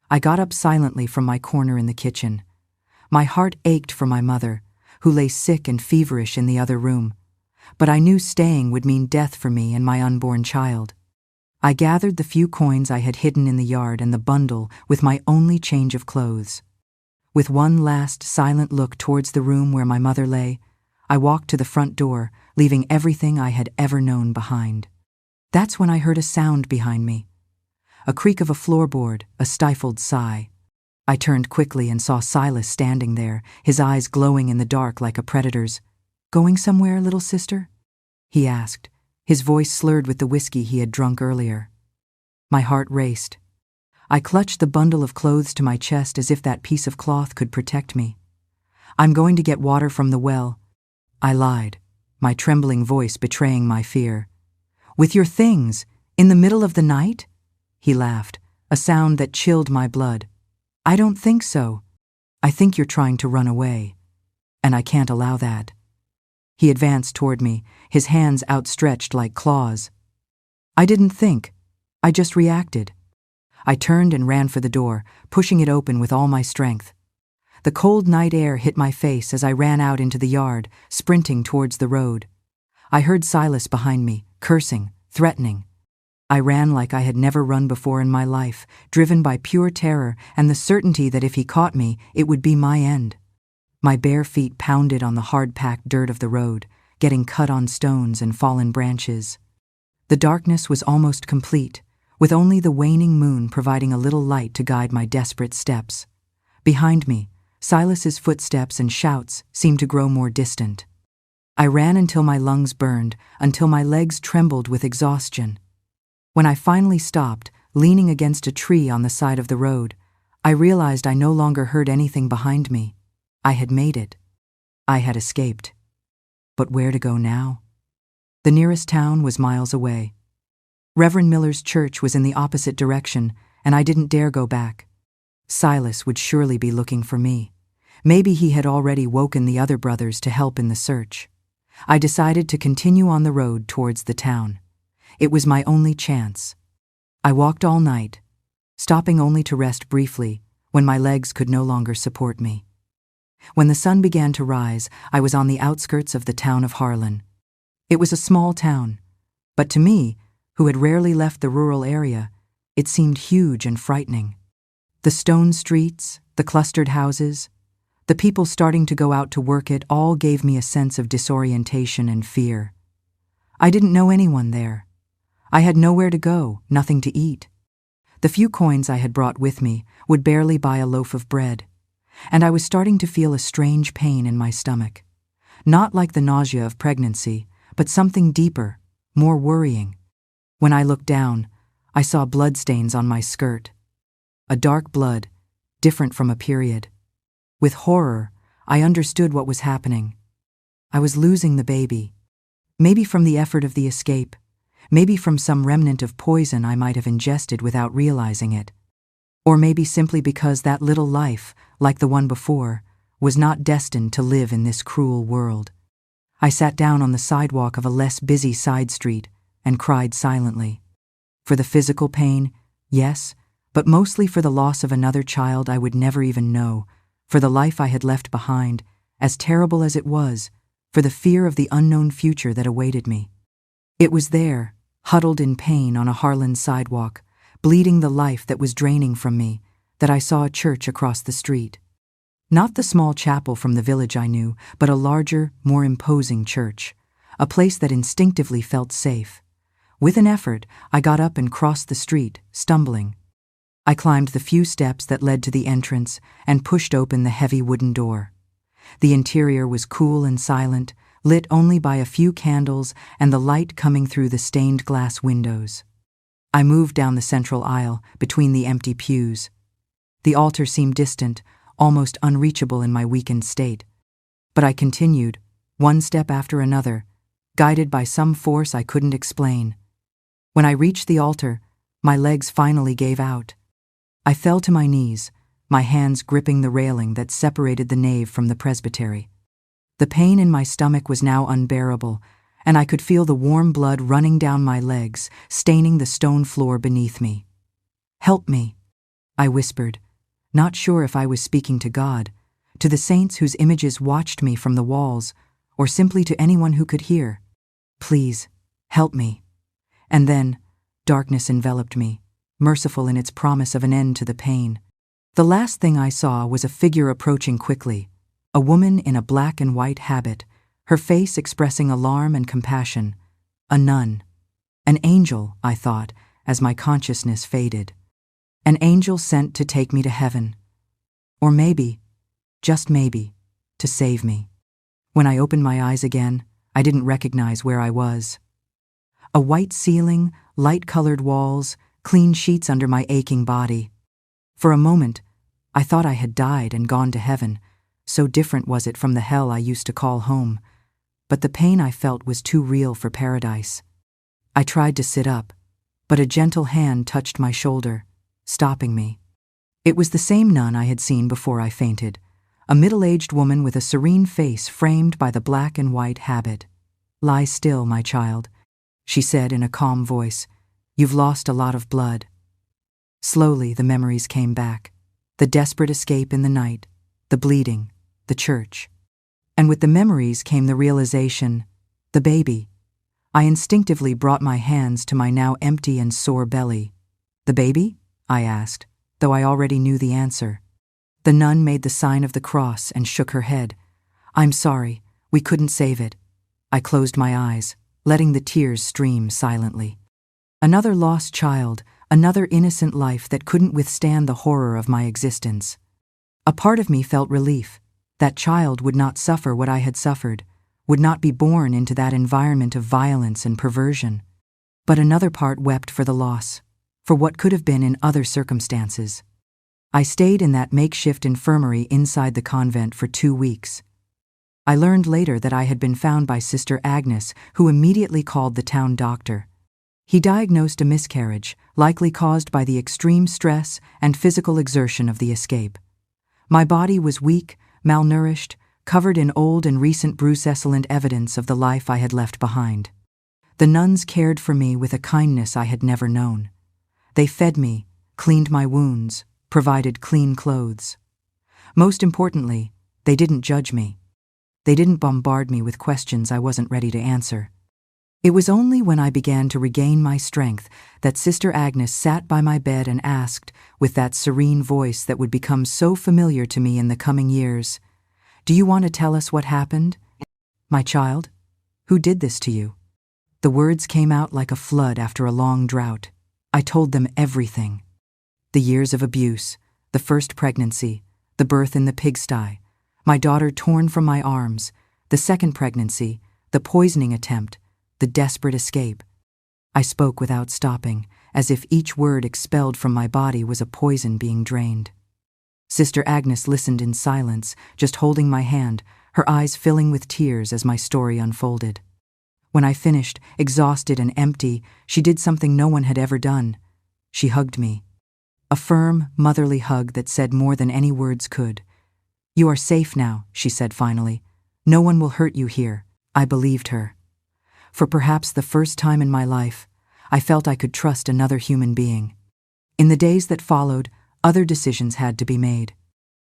I got up silently from my corner in the kitchen. My heart ached for my mother, who lay sick and feverish in the other room, but I knew staying would mean death for me and my unborn child. I gathered the few coins I had hidden in the yard and the bundle with my only change of clothes. With one last silent look towards the room where my mother lay, I walked to the front door, leaving everything I had ever known behind. That's when I heard a sound behind me. A creak of a floorboard, a stifled sigh. I turned quickly and saw Silas standing there, his eyes glowing in the dark like a predator's. "Going somewhere, little sister?" he asked, his voice slurred with the whiskey he had drunk earlier. My heart raced. I clutched the bundle of clothes to my chest as if that piece of cloth could protect me. "I'm going to get water from the well," I lied, my trembling voice betraying my fear. "With your things, in the middle of the night?" He laughed, a sound that chilled my blood. "I don't think so. I think you're trying to run away, and I can't allow that." He advanced toward me, his hands outstretched like claws. I didn't think. I just reacted. I turned and ran for the door, pushing it open with all my strength. The cold night air hit my face as I ran out into the yard, sprinting towards the road. I heard Silas behind me, cursing, threatening. I ran like I had never run before in my life, driven by pure terror and the certainty that if he caught me, it would be my end. My bare feet pounded on the hard-packed dirt of the road, getting cut on stones and fallen branches. The darkness was almost complete, with only the waning moon providing a little light to guide my desperate steps. Behind me, Silas's footsteps and shouts seemed to grow more distant. I ran until my lungs burned, until my legs trembled with exhaustion. When I finally stopped, leaning against a tree on the side of the road, I realized I no longer heard anything behind me. I had made it. I had escaped. But where to go now? The nearest town was miles away. Reverend Miller's church was in the opposite direction, and I didn't dare go back. Silas would surely be looking for me. Maybe he had already woken the other brothers to help in the search. I decided to continue on the road towards the town. It was my only chance. I walked all night, stopping only to rest briefly when my legs could no longer support me. When the sun began to rise, I was on the outskirts of the town of Harlan. It was a small town, but to me, who had rarely left the rural area, it seemed huge and frightening. The stone streets, the clustered houses, the people starting to go out to work, it all gave me a sense of disorientation and fear. I didn't know anyone there. I had nowhere to go, nothing to eat. The few coins I had brought with me would barely buy a loaf of bread, and I was starting to feel a strange pain in my stomach. Not like the nausea of pregnancy, but something deeper, more worrying. When I looked down, I saw bloodstains on my skirt. A dark blood, different from a period. With horror, I understood what was happening. I was losing the baby. Maybe from the effort of the escape, maybe from some remnant of poison I might have ingested without realizing it. Or maybe simply because that little life, like the one before, was not destined to live in this cruel world. I sat down on the sidewalk of a less busy side street and cried silently. For the physical pain, yes, but mostly for the loss of another child I would never even know, for the life I had left behind, as terrible as it was, for the fear of the unknown future that awaited me. It was there, huddled in pain on a Harlan sidewalk, bleeding the life that was draining from me, that I saw a church across the street. Not the small chapel from the village I knew, but a larger, more imposing church, a place that instinctively felt safe. With an effort, I got up and crossed the street, stumbling. I climbed the few steps that led to the entrance and pushed open the heavy wooden door. The interior was cool and silent, lit only by a few candles and the light coming through the stained glass windows. I moved down the central aisle, between the empty pews. The altar seemed distant, almost unreachable in my weakened state. But I continued, one step after another, guided by some force I couldn't explain. When I reached the altar, my legs finally gave out. I fell to my knees, my hands gripping the railing that separated the nave from the presbytery. The pain in my stomach was now unbearable, and I could feel the warm blood running down my legs, staining the stone floor beneath me. "Help me," I whispered, not sure if I was speaking to God, to the saints whose images watched me from the walls, or simply to anyone who could hear. "Please, help me." And then, darkness enveloped me, merciful in its promise of an end to the pain. The last thing I saw was a figure approaching quickly, a woman in a black and white habit, her face expressing alarm and compassion. A nun. An angel, I thought, as my consciousness faded. An angel sent to take me to heaven. Or maybe, just maybe, to save me. When I opened my eyes again, I didn't recognize where I was. A white ceiling, light-colored walls, clean sheets under my aching body. For a moment, I thought I had died and gone to heaven, so different was it from the hell I used to call home. But the pain I felt was too real for paradise. I tried to sit up, but a gentle hand touched my shoulder, stopping me. It was the same nun I had seen before I fainted, a middle-aged woman with a serene face framed by the black and white habit. "Lie still, my child," she said in a calm voice. "You've lost a lot of blood." Slowly, the memories came back. The desperate escape in the night, the bleeding, the church. And with the memories came the realization, the baby. I instinctively brought my hands to my now empty and sore belly. "The baby?" I asked, though I already knew the answer. The nun made the sign of the cross and shook her head. "I'm sorry, we couldn't save it." I closed my eyes, letting the tears stream silently. Another lost child, another innocent life that couldn't withstand the horror of my existence. A part of me felt relief. That child would not suffer what I had suffered, would not be born into that environment of violence and perversion. But another part wept for the loss, for what could have been in other circumstances. I stayed in that makeshift infirmary inside the convent for 2 weeks. I learned later that I had been found by Sister Agnes, who immediately called the town doctor. He diagnosed a miscarriage, likely caused by the extreme stress and physical exertion of the escape. My body was weak, malnourished, covered in old and recent brucescent evidence of the life I had left behind. The nuns cared for me with a kindness I had never known. They fed me, cleaned my wounds, provided clean clothes. Most importantly, they didn't judge me. They didn't bombard me with questions I wasn't ready to answer. It was only when I began to regain my strength that Sister Agnes sat by my bed and asked, with that serene voice that would become so familiar to me in the coming years, "Do you want to tell us what happened? My child, who did this to you?" The words came out like a flood after a long drought. I told them everything. The years of abuse, the first pregnancy, the birth in the pigsty, my daughter torn from my arms, the second pregnancy, the poisoning attempt, the desperate escape. I spoke without stopping, as if each word expelled from my body was a poison being drained. Sister Agnes listened in silence, just holding my hand, her eyes filling with tears as my story unfolded. When I finished, exhausted and empty, she did something no one had ever done. She hugged me. A firm, motherly hug that said more than any words could. "You are safe now," she said finally. "No one will hurt you here." I believed her. For perhaps the first time in my life, I felt I could trust another human being. In the days that followed, other decisions had to be made.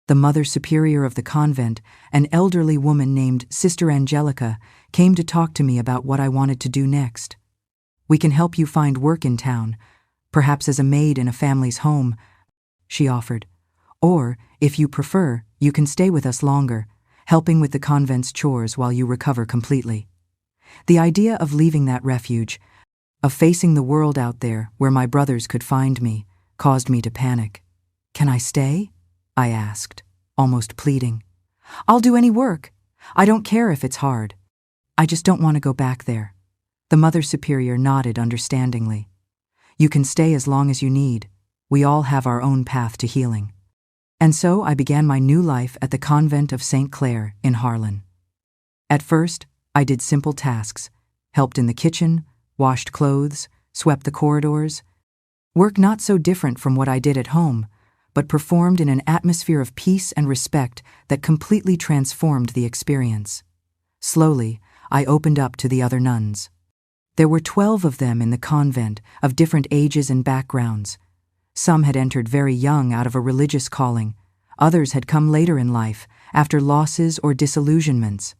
The Mother Superior of the convent, an elderly woman named Sister Angelica, came to talk to me about what I wanted to do next. "We can help you find work in town, perhaps as a maid in a family's home," she offered. "Or, if you prefer, you can stay with us longer, helping with the convent's chores while you recover completely." The idea of leaving that refuge, of facing the world out there where my brothers could find me, caused me to panic. "Can I stay?" I asked, almost pleading. "I'll do any work. I don't care if it's hard. I just don't want to go back there." The Mother Superior nodded understandingly. "You can stay as long as you need. We all have our own path to healing." And so I began my new life at the convent of St. Clare in Harlan. At first, I did simple tasks, helped in the kitchen, washed clothes, swept the corridors. Work not so different from what I did at home, but performed in an atmosphere of peace and respect that completely transformed the experience. Slowly, I opened up to the other nuns. There were 12 of them in the convent, of different ages and backgrounds. Some had entered very young out of a religious calling. Others had come later in life, after losses or disillusionments.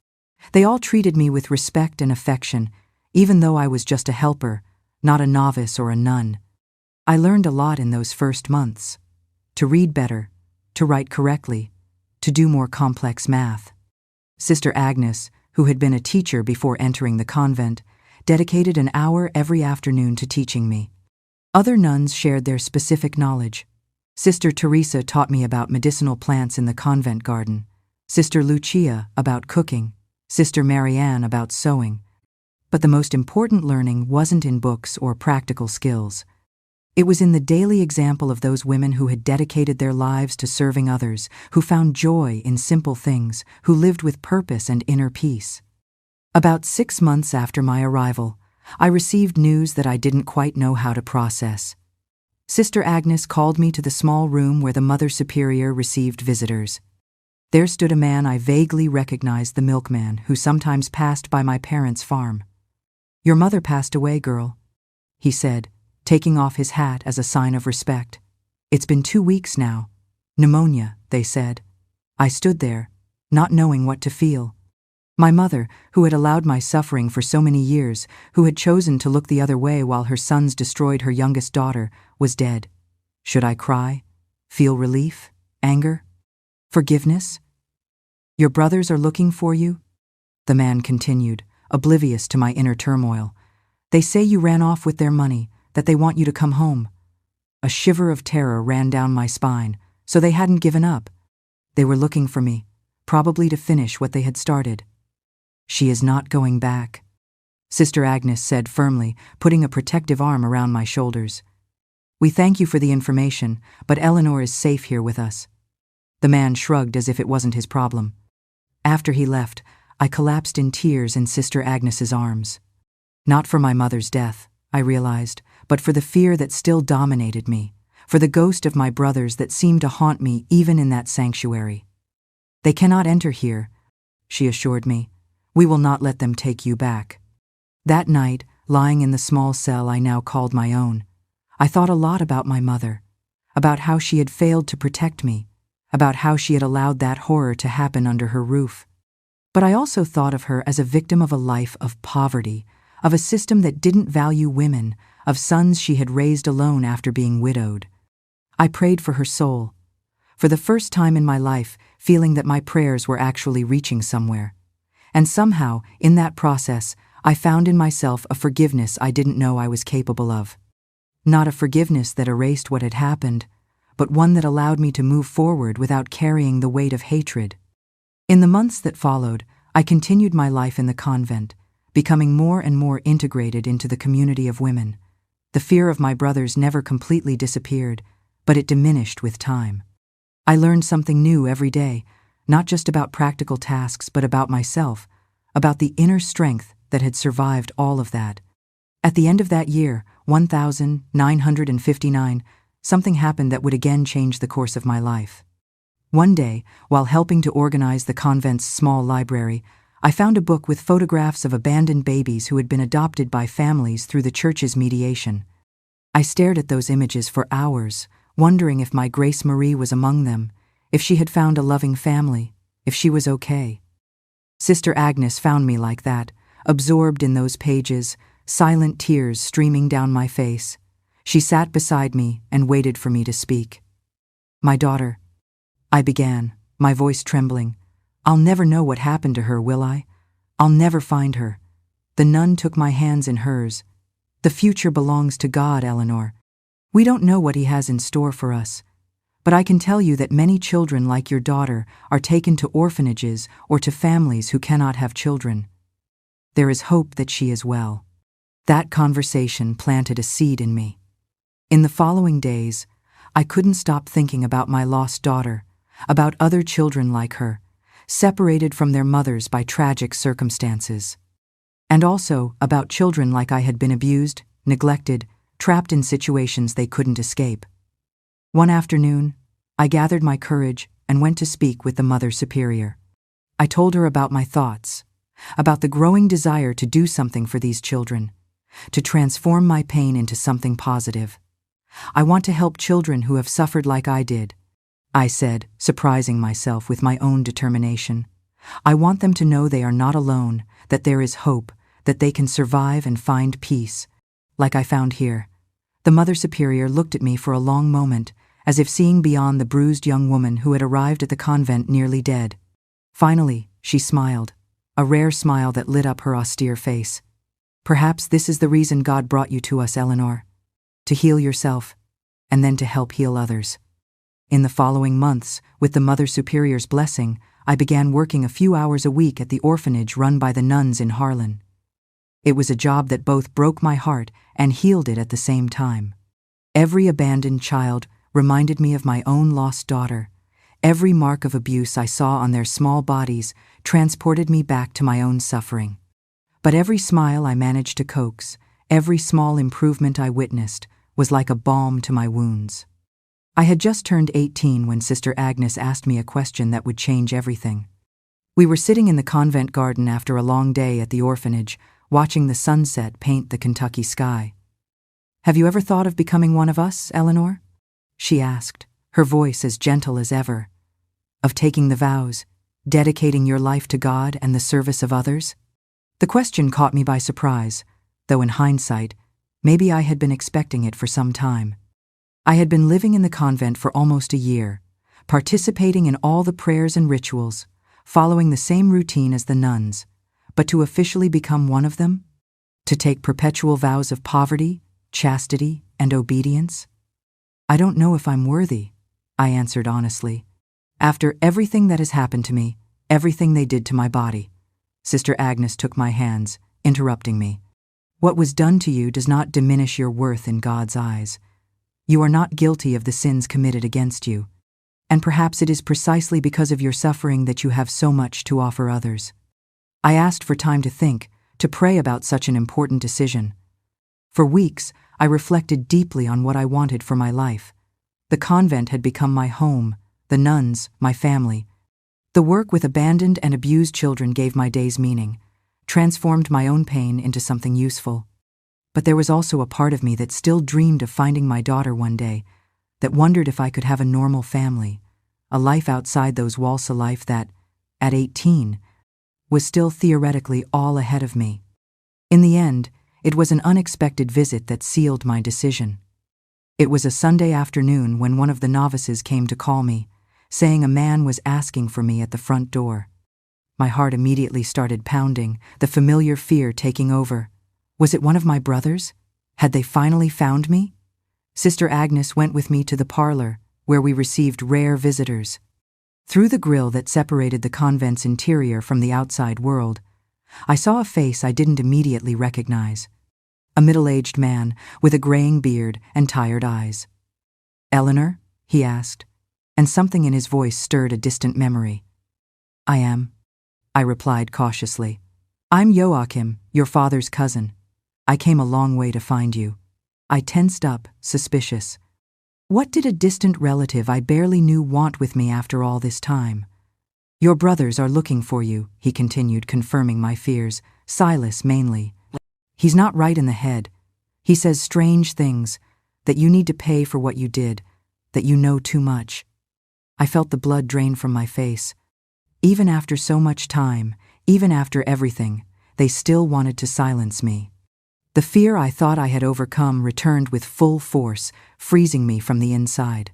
They all treated me with respect and affection, even though I was just a helper, not a novice or a nun. I learned a lot in those first months. To read better, to write correctly, to do more complex math. Sister Agnes, who had been a teacher before entering the convent, dedicated an hour every afternoon to teaching me. Other nuns shared their specific knowledge. Sister Teresa taught me about medicinal plants in the convent garden, Sister Lucia about cooking, Sister Marianne about sewing. But the most important learning wasn't in books or practical skills. It was in the daily example of those women who had dedicated their lives to serving others, who found joy in simple things, who lived with purpose and inner peace. About 6 months after my arrival, I received news that I didn't quite know how to process. Sister Agnes called me to the small room where the Mother Superior received visitors. There stood a man I vaguely recognized, the milkman who sometimes passed by my parents' farm. "Your mother passed away, girl," he said, taking off his hat as a sign of respect. "It's been 2 weeks now. Pneumonia," they said. I stood there, not knowing what to feel. My mother, who had allowed my suffering for so many years, who had chosen to look the other way while her sons destroyed her youngest daughter, was dead. Should I cry? Feel relief? Anger? Forgiveness? "Your brothers are looking for you?" the man continued, oblivious to my inner turmoil. "They say you ran off with their money, that they want you to come home." A shiver of terror ran down my spine, so they hadn't given up. They were looking for me, probably to finish what they had started. "She is not going back," Sister Agnes said firmly, putting a protective arm around my shoulders. "We thank you for the information, but Eleanor is safe here with us." The man shrugged as if it wasn't his problem. After he left, I collapsed in tears in Sister Agnes's arms. Not for my mother's death, I realized, but for the fear that still dominated me, for the ghost of my brothers that seemed to haunt me even in that sanctuary. "They cannot enter here," she assured me. "We will not let them take you back." That night, lying in the small cell I now called my own, I thought a lot about my mother, about how she had failed to protect me, about how she had allowed that horror to happen under her roof. But I also thought of her as a victim of a life of poverty, of a system that didn't value women, of sons she had raised alone after being widowed. I prayed for her soul, for the first time in my life feeling that my prayers were actually reaching somewhere. And somehow, in that process, I found in myself a forgiveness I didn't know I was capable of. Not a forgiveness that erased what had happened, but one that allowed me to move forward without carrying the weight of hatred. In the months that followed, I continued my life in the convent, becoming more and more integrated into the community of women. The fear of my brothers never completely disappeared, but it diminished with time. I learned something new every day, not just about practical tasks, but about myself, about the inner strength that had survived all of that. At the end of that year, 1959, something happened that would again change the course of my life. One day, while helping to organize the convent's small library, I found a book with photographs of abandoned babies who had been adopted by families through the church's mediation. I stared at those images for hours, wondering if my Grace Marie was among them, if she had found a loving family, if she was okay. Sister Agnes found me like that, absorbed in those pages, silent tears streaming down my face. She sat beside me and waited for me to speak. "My daughter," I began, my voice trembling. "I'll never know what happened to her, will I? I'll never find her." The nun took my hands in hers. "The future belongs to God, Eleanor. We don't know what He has in store for us. But I can tell you that many children like your daughter are taken to orphanages or to families who cannot have children. There is hope that she is well." That conversation planted a seed in me. In the following days, I couldn't stop thinking about my lost daughter, about other children like her, separated from their mothers by tragic circumstances. And also about children like I had been abused, neglected, trapped in situations they couldn't escape. One afternoon, I gathered my courage and went to speak with the Mother Superior. I told her about my thoughts, about the growing desire to do something for these children, to transform my pain into something positive. "I want to help children who have suffered like I did," I said, surprising myself with my own determination. "I want them to know they are not alone, that there is hope, that they can survive and find peace, like I found here." The Mother Superior looked at me for a long moment, as if seeing beyond the bruised young woman who had arrived at the convent nearly dead. Finally, she smiled, a rare smile that lit up her austere face. "Perhaps this is the reason God brought you to us, Eleanor. To heal yourself, and then to help heal others." In the following months, with the Mother Superior's blessing, I began working a few hours a week at the orphanage run by the nuns in Harlan. It was a job that both broke my heart and healed it at the same time. Every abandoned child reminded me of my own lost daughter. Every mark of abuse I saw on their small bodies transported me back to my own suffering. But every smile I managed to coax, every small improvement I witnessed, was like a balm to my wounds. I had just turned 18 when Sister Agnes asked me a question that would change everything. We were sitting in the convent garden after a long day at the orphanage, watching the sunset paint the Kentucky sky. "Have you ever thought of becoming one of us, Eleanor?" she asked, her voice as gentle as ever. "Of taking the vows, dedicating your life to God and the service of others?" The question caught me by surprise, though in hindsight, maybe I had been expecting it for some time. I had been living in the convent for almost a year, participating in all the prayers and rituals, following the same routine as the nuns, but to officially become one of them? To take perpetual vows of poverty, chastity, and obedience? "I don't know if I'm worthy," I answered honestly. "After everything that has happened to me, everything they did to my body." Sister Agnes took my hands, interrupting me. "What was done to you does not diminish your worth in God's eyes. You are not guilty of the sins committed against you, and perhaps it is precisely because of your suffering that you have so much to offer others." I asked for time to think, to pray about such an important decision. For weeks, I reflected deeply on what I wanted for my life. The convent had become my home, the nuns, my family. The work with abandoned and abused children gave my days meaning, transformed my own pain into something useful. But there was also a part of me that still dreamed of finding my daughter one day, that wondered if I could have a normal family, a life outside those walls, a life that, at 18, was still theoretically all ahead of me. In the end, it was an unexpected visit that sealed my decision. It was a Sunday afternoon when one of the novices came to call me, saying a man was asking for me at the front door. My heart immediately started pounding, the familiar fear taking over. Was it one of my brothers? Had they finally found me? Sister Agnes went with me to the parlor, where we received rare visitors. Through the grill that separated the convent's interior from the outside world, I saw a face I didn't immediately recognize. A middle-aged man with a graying beard and tired eyes. "Eleanor?" he asked, and something in his voice stirred a distant memory. "I am," I replied cautiously. "I'm Joachim, your father's cousin. I came a long way to find you." I tensed up, suspicious. What did a distant relative I barely knew want with me after all this time? Your brothers are looking for you, he continued, confirming my fears. Silas, mainly. He's not right in the head. He says strange things, that you need to pay for what you did, that you know too much. I felt the blood drain from my face. Even after so much time, even after everything, they still wanted to silence me. The fear I thought I had overcome returned with full force, freezing me from the inside.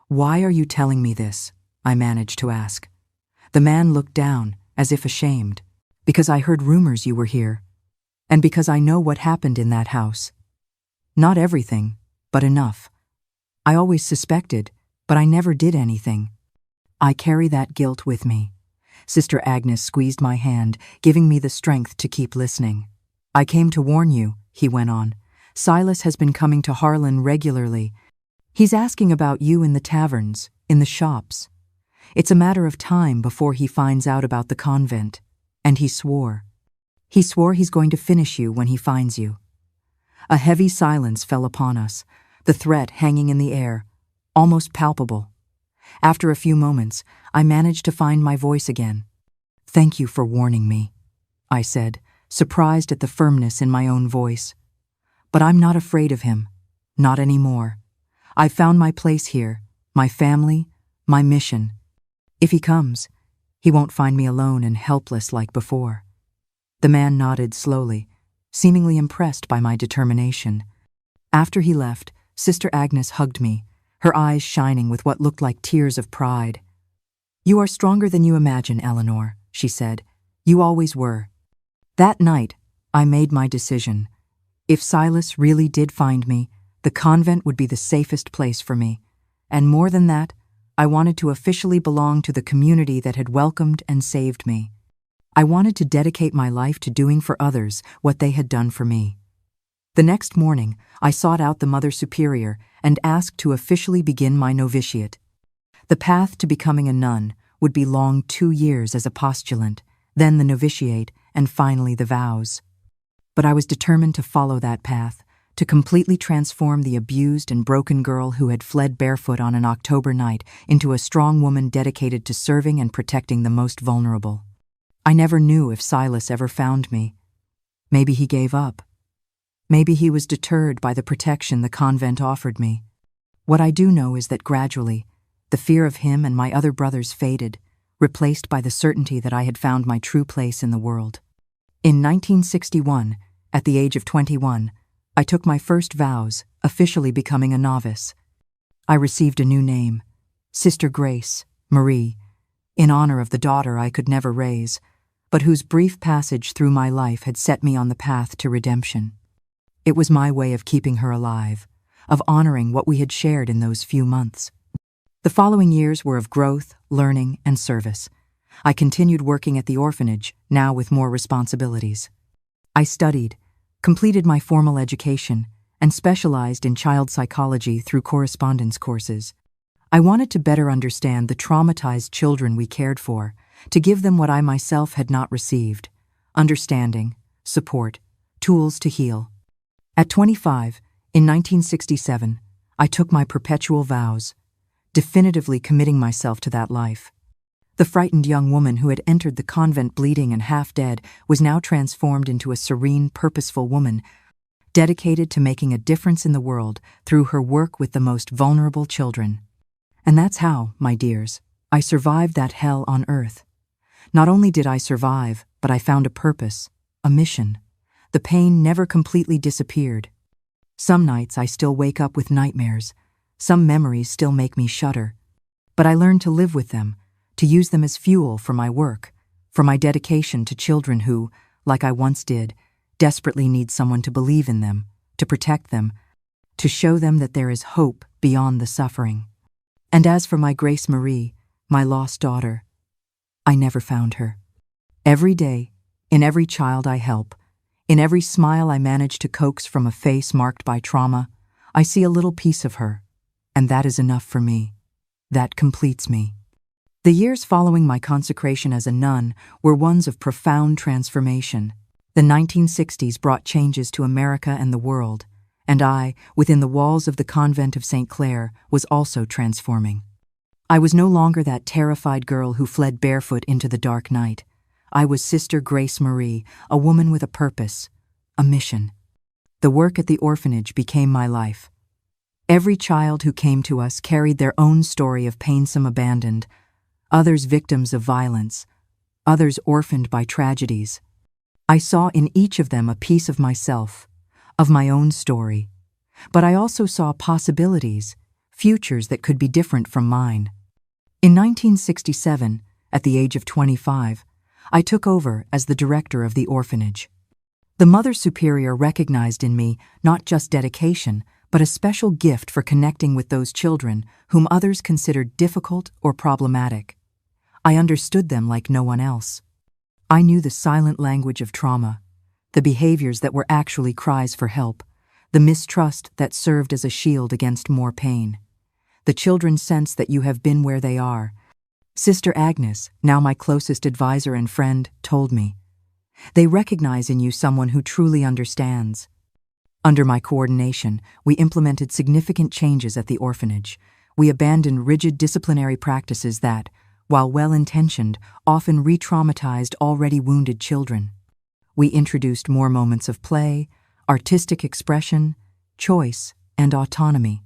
Why are you telling me this? I managed to ask. The man looked down, as if ashamed. Because I heard rumors you were here, and because I know what happened in that house. Not everything, but enough. I always suspected, but I never did anything. I carry that guilt with me. Sister Agnes squeezed my hand, giving me the strength to keep listening. I came to warn you, he went on. Silas has been coming to Harlan regularly. He's asking about you in the taverns, in the shops. It's a matter of time before he finds out about the convent. And he swore. He swore he's going to finish you when he finds you. A heavy silence fell upon us, the threat hanging in the air, almost palpable. After a few moments, I managed to find my voice again. Thank you for warning me, I said, surprised at the firmness in my own voice. But I'm not afraid of him. Not anymore. I've found my place here, my family, my mission. If he comes, he won't find me alone and helpless like before. The man nodded slowly, seemingly impressed by my determination. After he left, Sister Agnes hugged me, her eyes shining with what looked like tears of pride. You are stronger than you imagine, Eleanor, she said. You always were. That night, I made my decision. If Silas really did find me, the convent would be the safest place for me. And more than that, I wanted to officially belong to the community that had welcomed and saved me. I wanted to dedicate my life to doing for others what they had done for me. The next morning, I sought out the Mother Superior and asked to officially begin my novitiate. The path to becoming a nun would be long 2 years as a postulant, then the novitiate, and finally the vows. But I was determined to follow that path, to completely transform the abused and broken girl who had fled barefoot on an October night into a strong woman dedicated to serving and protecting the most vulnerable. I never knew if Silas ever found me. Maybe he gave up. Maybe he was deterred by the protection the convent offered me. What I do know is that gradually, the fear of him and my other brothers faded, replaced by the certainty that I had found my true place in the world. In 1961, at the age of 21, I took my first vows, officially becoming a novice. I received a new name, Sister Grace, Marie, in honor of the daughter I could never raise, but whose brief passage through my life had set me on the path to redemption. It was my way of keeping her alive, of honoring what we had shared in those few months. The following years were of growth, learning, and service. I continued working at the orphanage, now with more responsibilities. I studied, completed my formal education, and specialized in child psychology through correspondence courses. I wanted to better understand the traumatized children we cared for, to give them what I myself had not received: understanding, support, tools to heal. At 25, in 1967, I took my perpetual vows, definitively committing myself to that life. The frightened young woman who had entered the convent bleeding and half dead was now transformed into a serene, purposeful woman, dedicated to making a difference in the world through her work with the most vulnerable children. And that's how, my dears, I survived that hell on earth. Not only did I survive, but I found a purpose, a mission. The pain never completely disappeared. Some nights I still wake up with nightmares. Some memories still make me shudder. But I learned to live with them, to use them as fuel for my work, for my dedication to children who, like I once did, desperately need someone to believe in them, to protect them, to show them that there is hope beyond the suffering. And as for my Grace Marie, my lost daughter, I never found her. Every day, in every child I help, in every smile I manage to coax from a face marked by trauma, I see a little piece of her, and that is enough for me. That completes me. The years following my consecration as a nun were ones of profound transformation. The 1960s brought changes to America and the world, and I, within the walls of the convent of St. Clair, was also transforming. I was no longer that terrified girl who fled barefoot into the dark night. I was Sister Grace Marie, a woman with a purpose, a mission. The work at the orphanage became my life. Every child who came to us carried their own story of painsome abandoned, others victims of violence, others orphaned by tragedies. I saw in each of them a piece of myself, of my own story, but I also saw possibilities, futures that could be different from mine. In 1967, at the age of 25, I took over as the director of the orphanage. The Mother Superior recognized in me not just dedication, but a special gift for connecting with those children whom others considered difficult or problematic. I understood them like no one else. I knew the silent language of trauma, the behaviors that were actually cries for help, the mistrust that served as a shield against more pain. The children sense that you have been where they are. Sister Agnes, now my closest advisor and friend, told me. They recognize in you someone who truly understands. Under my coordination, we implemented significant changes at the orphanage. We abandoned rigid disciplinary practices that, while well-intentioned, often re-traumatized already wounded children. We introduced more moments of play, artistic expression, choice, and autonomy.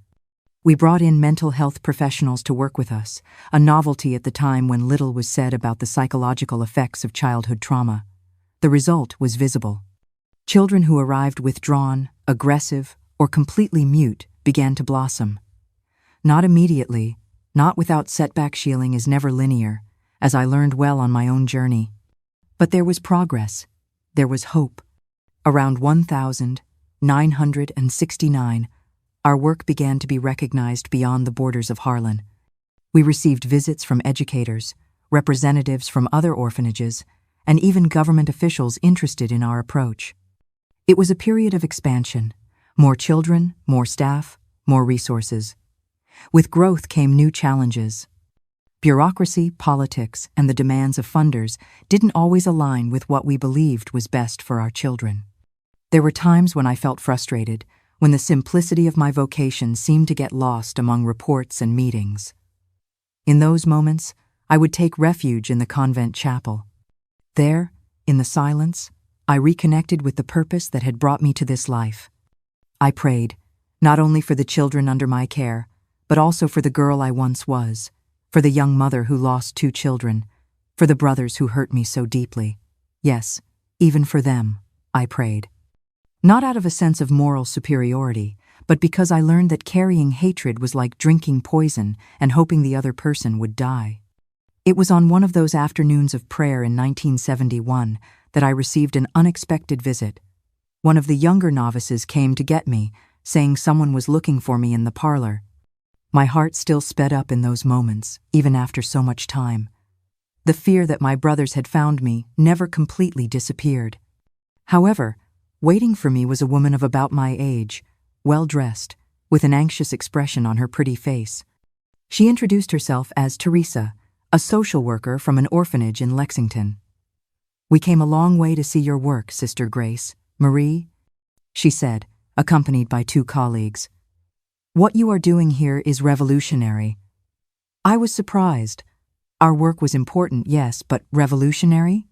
We brought in mental health professionals to work with us, a novelty at the time when little was said about the psychological effects of childhood trauma. The result was visible. Children who arrived withdrawn, aggressive, or completely mute began to blossom. Not immediately, not without setback. Healing is never linear, as I learned well on my own journey. But there was progress. There was hope. Around 1969, our work began to be recognized beyond the borders of Harlan. We received visits from educators, representatives from other orphanages, and even government officials interested in our approach. It was a period of expansion. More children, more staff, more resources. With growth came new challenges. Bureaucracy, politics, and the demands of funders didn't always align with what we believed was best for our children. There were times when I felt frustrated, when the simplicity of my vocation seemed to get lost among reports and meetings. In those moments, I would take refuge in the convent chapel. There, in the silence, I reconnected with the purpose that had brought me to this life. I prayed, not only for the children under my care, but also for the girl I once was, for the young mother who lost 2 children, for the brothers who hurt me so deeply. Yes, even for them, I prayed. Not out of a sense of moral superiority, but because I learned that carrying hatred was like drinking poison and hoping the other person would die. It was on one of those afternoons of prayer in 1971 that I received an unexpected visit. One of the younger novices came to get me, saying someone was looking for me in the parlor. My heart still sped up in those moments, even after so much time. The fear that my brothers had found me never completely disappeared. However, waiting for me was a woman of about my age, well-dressed, with an anxious expression on her pretty face. She introduced herself as Teresa, a social worker from an orphanage in Lexington. "We came a long way to see your work, Sister Grace Marie," she said, accompanied by 2 colleagues. "What you are doing here is revolutionary." I was surprised. Our work was important, yes, but revolutionary?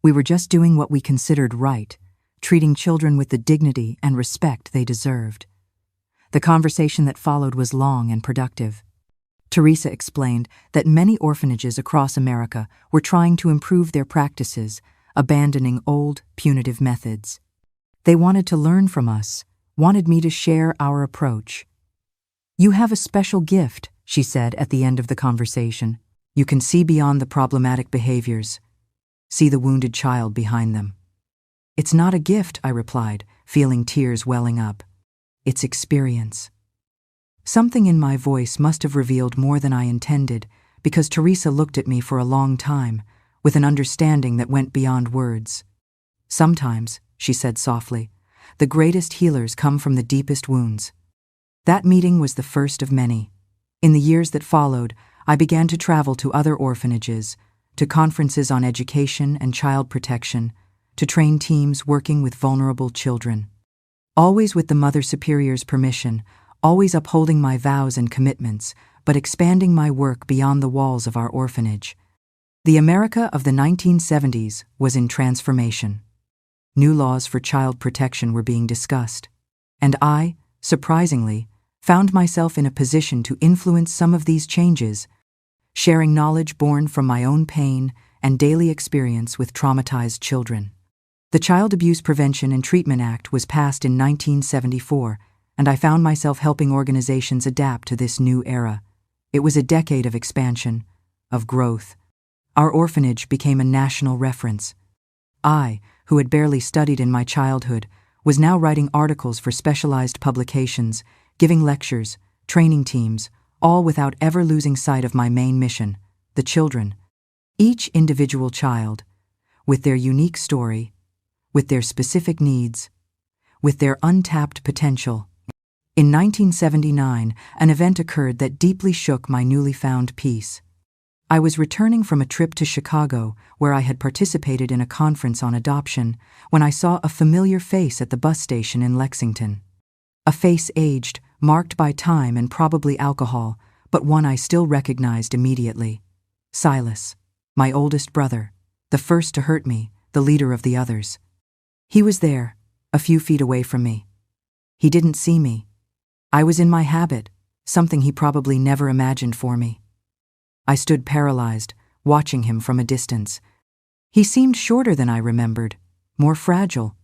We were just doing what we considered right, treating children with the dignity and respect they deserved. The conversation that followed was long and productive. Teresa explained that many orphanages across America were trying to improve their practices, abandoning old, punitive methods. They wanted to learn from us, wanted me to share our approach. "You have a special gift," she said at the end of the conversation. "You can see beyond the problematic behaviors, see the wounded child behind them." "It's not a gift," I replied, feeling tears welling up. "It's experience." Something in my voice must have revealed more than I intended, because Teresa looked at me for a long time, with an understanding that went beyond words. "Sometimes," she said softly, "the greatest healers come from the deepest wounds." That meeting was the first of many. In the years that followed, I began to travel to other orphanages, to conferences on education and child protection, to train teams working with vulnerable children. always with the Mother Superior's permission, always upholding my vows and commitments, but expanding my work beyond the walls of our orphanage. The America of the 1970s was in transformation. New laws for child protection were being discussed, and I, surprisingly, found myself in a position to influence some of these changes, sharing knowledge born from my own pain and daily experience with traumatized children. The Child Abuse Prevention and Treatment Act was passed in 1974, and I found myself helping organizations adapt to this new era. It was a decade of expansion, of growth. Our orphanage became a national reference. I, who had barely studied in my childhood, was now writing articles for specialized publications, giving lectures, training teams, all without ever losing sight of my main mission, the children. Each individual child, with their unique story, with their specific needs, with their untapped potential. In 1979, an event occurred that deeply shook my newly found peace. I was returning from a trip to Chicago, where I had participated in a conference on adoption, when I saw a familiar face at the bus station in Lexington. A face aged, marked by time and probably alcohol, but one I still recognized immediately. Silas, my oldest brother, the first to hurt me, the leader of the others. He was there, a few feet away from me. He didn't see me. I was in my habit, something he probably never imagined for me. I stood paralyzed, watching him from a distance. He seemed shorter than I remembered, more fragile.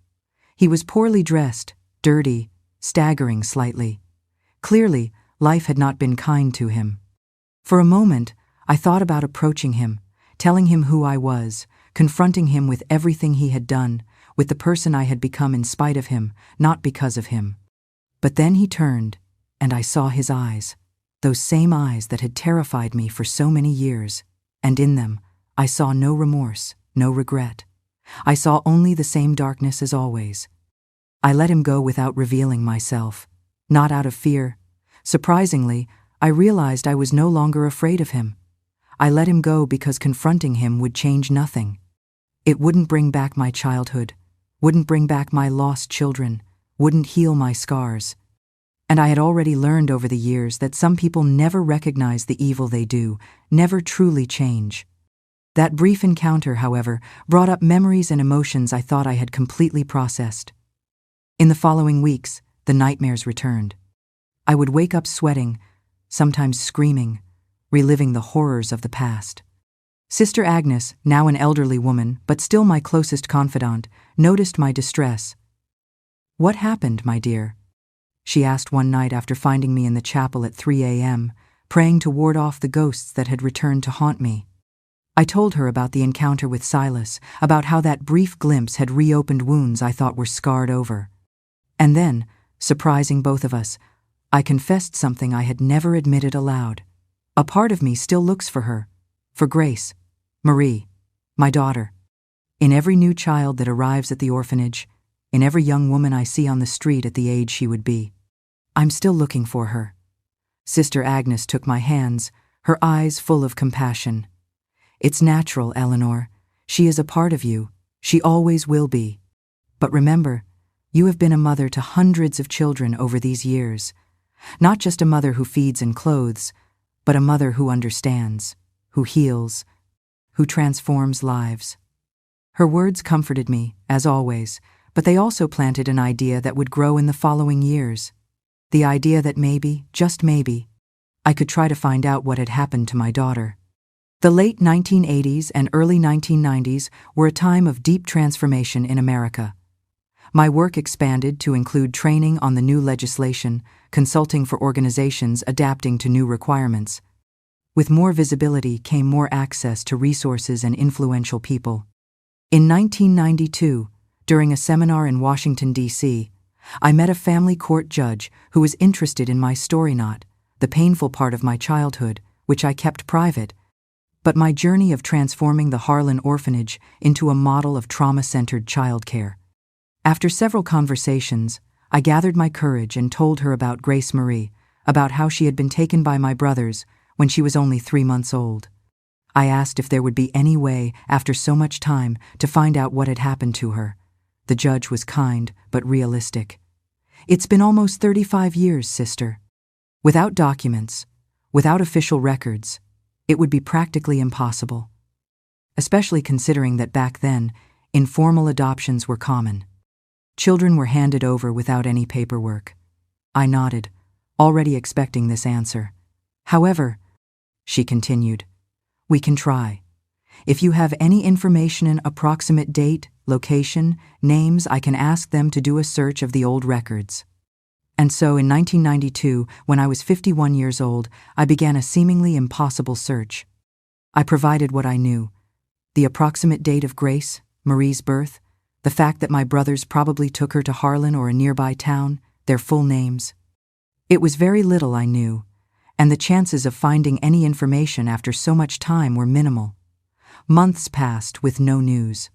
He was poorly dressed, dirty, staggering slightly. Clearly, life had not been kind to him. For a moment, I thought about approaching him, telling him who I was, confronting him with everything he had done, with the person I had become in spite of him, not because of him. But then he turned, and I saw his eyes, those same eyes that had terrified me for so many years, and in them, I saw no remorse, no regret. I saw only the same darkness as always. I let him go without revealing myself, not out of fear. Surprisingly, I realized I was no longer afraid of him. I let him go because confronting him would change nothing. It wouldn't bring back my childhood, wouldn't bring back my lost children, wouldn't heal my scars. And I had already learned over the years that some people never recognize the evil they do, never truly change. That brief encounter, however, brought up memories and emotions I thought I had completely processed. In the following weeks, the nightmares returned. I would wake up sweating, sometimes screaming, reliving the horrors of the past. Sister Agnes, now an elderly woman, but still my closest confidant, noticed my distress. "What happened, my dear?" she asked one night after finding me in the chapel at 3 a.m., praying to ward off the ghosts that had returned to haunt me. I told her about the encounter with Silas, about how that brief glimpse had reopened wounds I thought were scarred over. And then, surprising both of us, I confessed something I had never admitted aloud. A part of me still looks for her, for Grace, Marie, my daughter. In every new child that arrives at the orphanage, in every young woman I see on the street at the age she would be, I'm still looking for her. Sister Agnes took my hands, her eyes full of compassion. "It's natural, Eleanor. She is a part of you. She always will be. But remember, you have been a mother to hundreds of children over these years. Not just a mother who feeds and clothes, but a mother who understands, who heals, who transforms lives." Her words comforted me, as always, but they also planted an idea that would grow in the following years. The idea that maybe, just maybe, I could try to find out what had happened to my daughter. The late 1980s and early 1990s were a time of deep transformation in America. My work expanded to include training on the new legislation, consulting for organizations adapting to new requirements. With more visibility came more access to resources and influential people. In 1992, during a seminar in Washington, D.C., I met a family court judge who was interested in my story, not the painful part of my childhood, which I kept private, but my journey of transforming the Harlan Orphanage into a model of trauma-centered childcare. After several conversations, I gathered my courage and told her about Grace Marie, about how she had been taken by my brothers when she was only 3 months old. I asked if there would be any way, after so much time, to find out what had happened to her. The judge was kind, but realistic. It's been almost 35 years, sister. Without documents, without official records, it would be practically impossible. Especially considering that back then, informal adoptions were common. Children were handed over without any paperwork. I nodded, already expecting this answer. However, she continued, we can try. If you have any information, an approximate date, location, names, I can ask them to do a search of the old records. And so in 1992, when I was 51 years old, I began a seemingly impossible search. I provided what I knew: the approximate date of Grace, Marie's birth, the fact that my brothers probably took her to Harlan or a nearby town, their full names. It was very little I knew, and the chances of finding any information after so much time were minimal. Months passed with no news.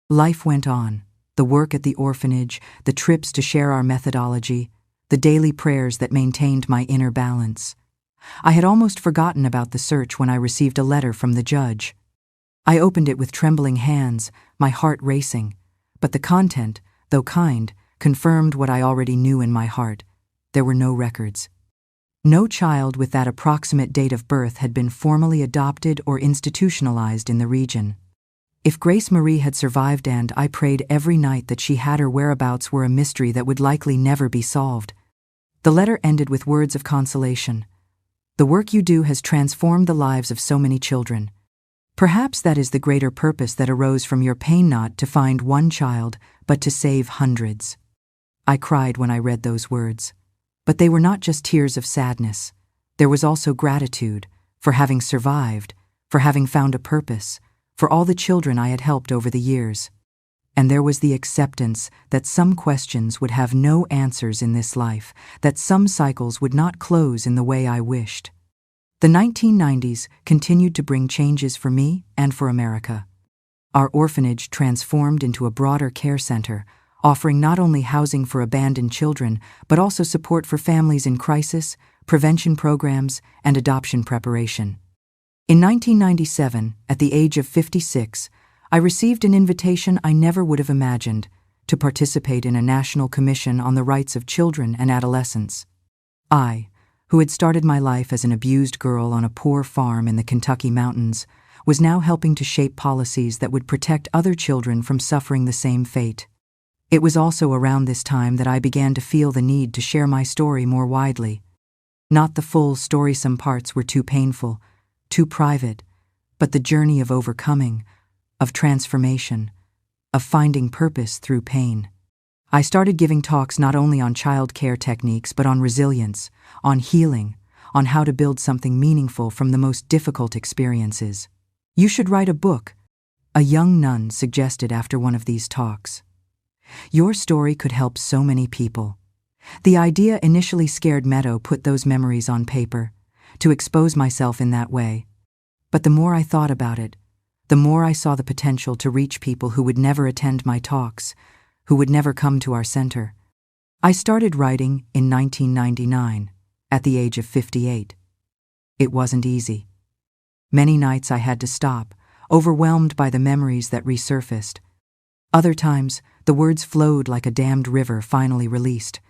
Life went on: the work at the orphanage, the trips to share our methodology, the daily prayers that maintained my inner balance. I had almost forgotten about the search when I received a letter from the judge. I opened it with trembling hands, my heart racing, but the content, though kind, confirmed what I already knew in my heart. There were no records. No child with that approximate date of birth had been formally adopted or institutionalized in the region. If Grace Marie had survived, and I prayed every night that she had, her whereabouts were a mystery that would likely never be solved. The letter ended with words of consolation. The work you do has transformed the lives of so many children. Perhaps that is the greater purpose that arose from your pain, not to find one child, but to save hundreds. I cried when I read those words. But they were not just tears of sadness. There was also gratitude for having survived, for having found a purpose, for all the children I had helped over the years. And there was the acceptance that some questions would have no answers in this life, that some cycles would not close in the way I wished. The 1990s continued to bring changes for me and for America. Our orphanage transformed into a broader care center, offering not only housing for abandoned children, but also support for families in crisis, prevention programs, and adoption preparation. In 1997, at the age of 56, I received an invitation I never would have imagined to participate in a national commission on the rights of children and adolescents. I, who had started my life as an abused girl on a poor farm in the Kentucky mountains, was now helping to shape policies that would protect other children from suffering the same fate. It was also around this time that I began to feel the need to share my story more widely. Not the full story, some parts were too painful, too private, but the journey of overcoming, of transformation, of finding purpose through pain. I started giving talks not only on child care techniques, but on resilience, on healing, on how to build something meaningful from the most difficult experiences. You should write a book, a young nun suggested after one of these talks. Your story could help so many people. The idea initially scared me to put those memories on paper, to expose myself in that way. But the more I thought about it, the more I saw the potential to reach people who would never attend my talks, who would never come to our center. I started writing in 1999, at the age of 58. It wasn't easy. Many nights I had to stop, overwhelmed by the memories that resurfaced. Other times, the words flowed like a dammed river finally released.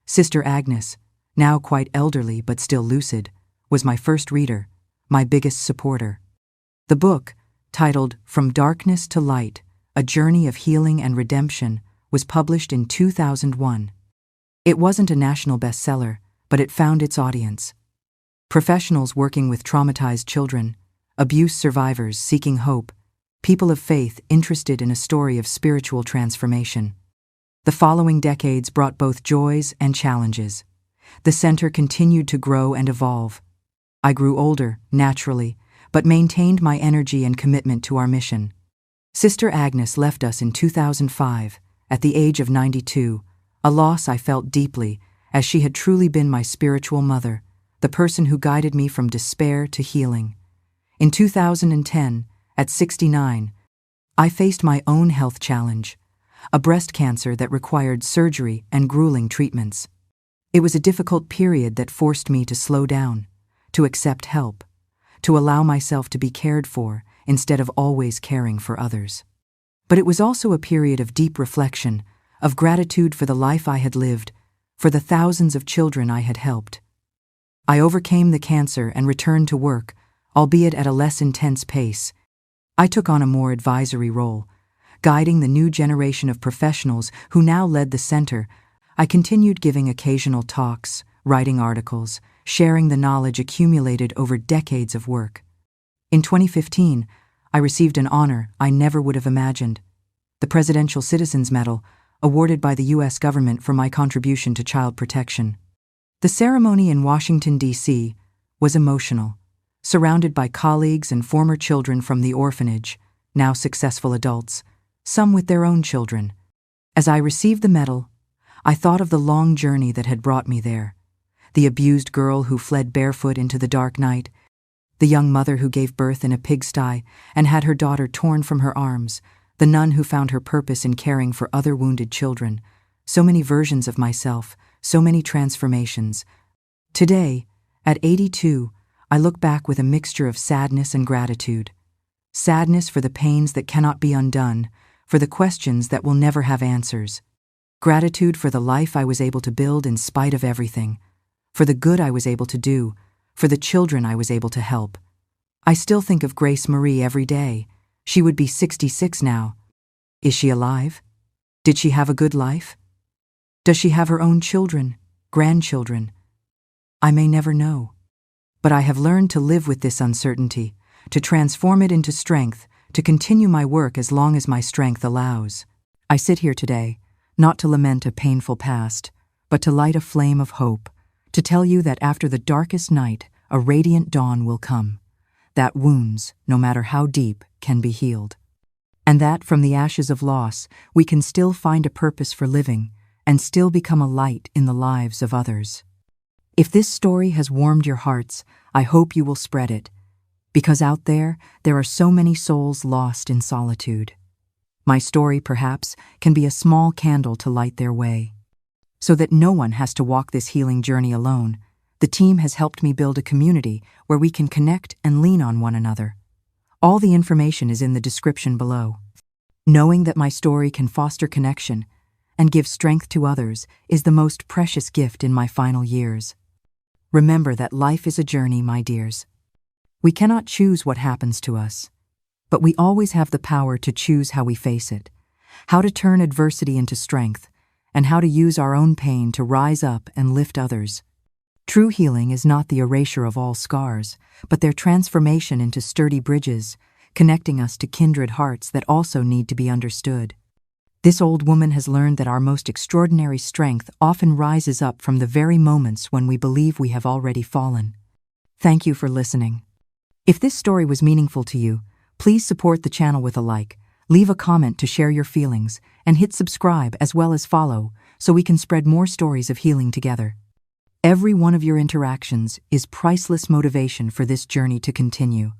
Sister Agnes, now quite elderly but still lucid, was my first reader, my biggest supporter. The book, titled From Darkness to Light, A Journey of Healing and Redemption, was published in 2001. It wasn't a national bestseller, but it found its audience. Professionals working with traumatized children, abuse survivors seeking hope, people of faith interested in a story of spiritual transformation. The following decades brought both joys and challenges. The center continued to grow and evolve. I grew older, naturally, but maintained my energy and commitment to our mission. Sister Agnes left us in 2005, at the age of 92, a loss I felt deeply, as she had truly been my spiritual mother, the person who guided me from despair to healing. In 2010, at 69, I faced my own health challenge, a breast cancer that required surgery and grueling treatments. It was a difficult period that forced me to slow down, to accept help, to allow myself to be cared for instead of always caring for others. But it was also a period of deep reflection, of gratitude for the life I had lived, for the thousands of children I had helped. I overcame the cancer and returned to work, albeit at a less intense pace. I took on a more advisory role, guiding the new generation of professionals who now led the center. I continued giving occasional talks, writing articles, sharing the knowledge accumulated over decades of work. In 2015, I received an honor I never would have imagined: the Presidential Citizens Medal, awarded by the U.S. government for my contribution to child protection. The ceremony in Washington, D.C., was emotional, surrounded by colleagues and former children from the orphanage, now successful adults, some with their own children. As I received the medal, I thought of the long journey that had brought me there: the abused girl who fled barefoot into the dark night, the young mother who gave birth in a pigsty and had her daughter torn from her arms, the nun who found her purpose in caring for other wounded children. So many versions of myself, so many transformations. Today, at 82, I look back with a mixture of sadness and gratitude. Sadness for the pains that cannot be undone, for the questions that will never have answers. Gratitude for the life I was able to build in spite of everything, for the good I was able to do, for the children I was able to help. I still think of Grace Marie every day. She would be 66 now. Is she alive? Did she have a good life? Does she have her own children, grandchildren? I may never know. But I have learned to live with this uncertainty, to transform it into strength, to continue my work as long as my strength allows. I sit here today, not to lament a painful past, but to light a flame of hope, to tell you that after the darkest night, a radiant dawn will come, that wounds, no matter how deep, can be healed, and that from the ashes of loss, we can still find a purpose for living and still become a light in the lives of others. If this story has warmed your hearts, I hope you will spread it, because out there are so many souls lost in solitude. My story, perhaps, can be a small candle to light their way. So that no one has to walk this healing journey alone, the team has helped me build a community where we can connect and lean on one another. All the information is in the description below. Knowing that my story can foster connection and give strength to others is the most precious gift in my final years. Remember that life is a journey, my dears. We cannot choose what happens to us, but we always have the power to choose how we face it, how to turn adversity into strength, and how to use our own pain to rise up and lift others. True healing is not the erasure of all scars, but their transformation into sturdy bridges, connecting us to kindred hearts that also need to be understood. This old woman has learned that our most extraordinary strength often rises up from the very moments when we believe we have already fallen. Thank you for listening. If this story was meaningful to you, please support the channel with a like, leave a comment to share your feelings, and hit subscribe as well as follow so we can spread more stories of healing together. Every one of your interactions is priceless motivation for this journey to continue.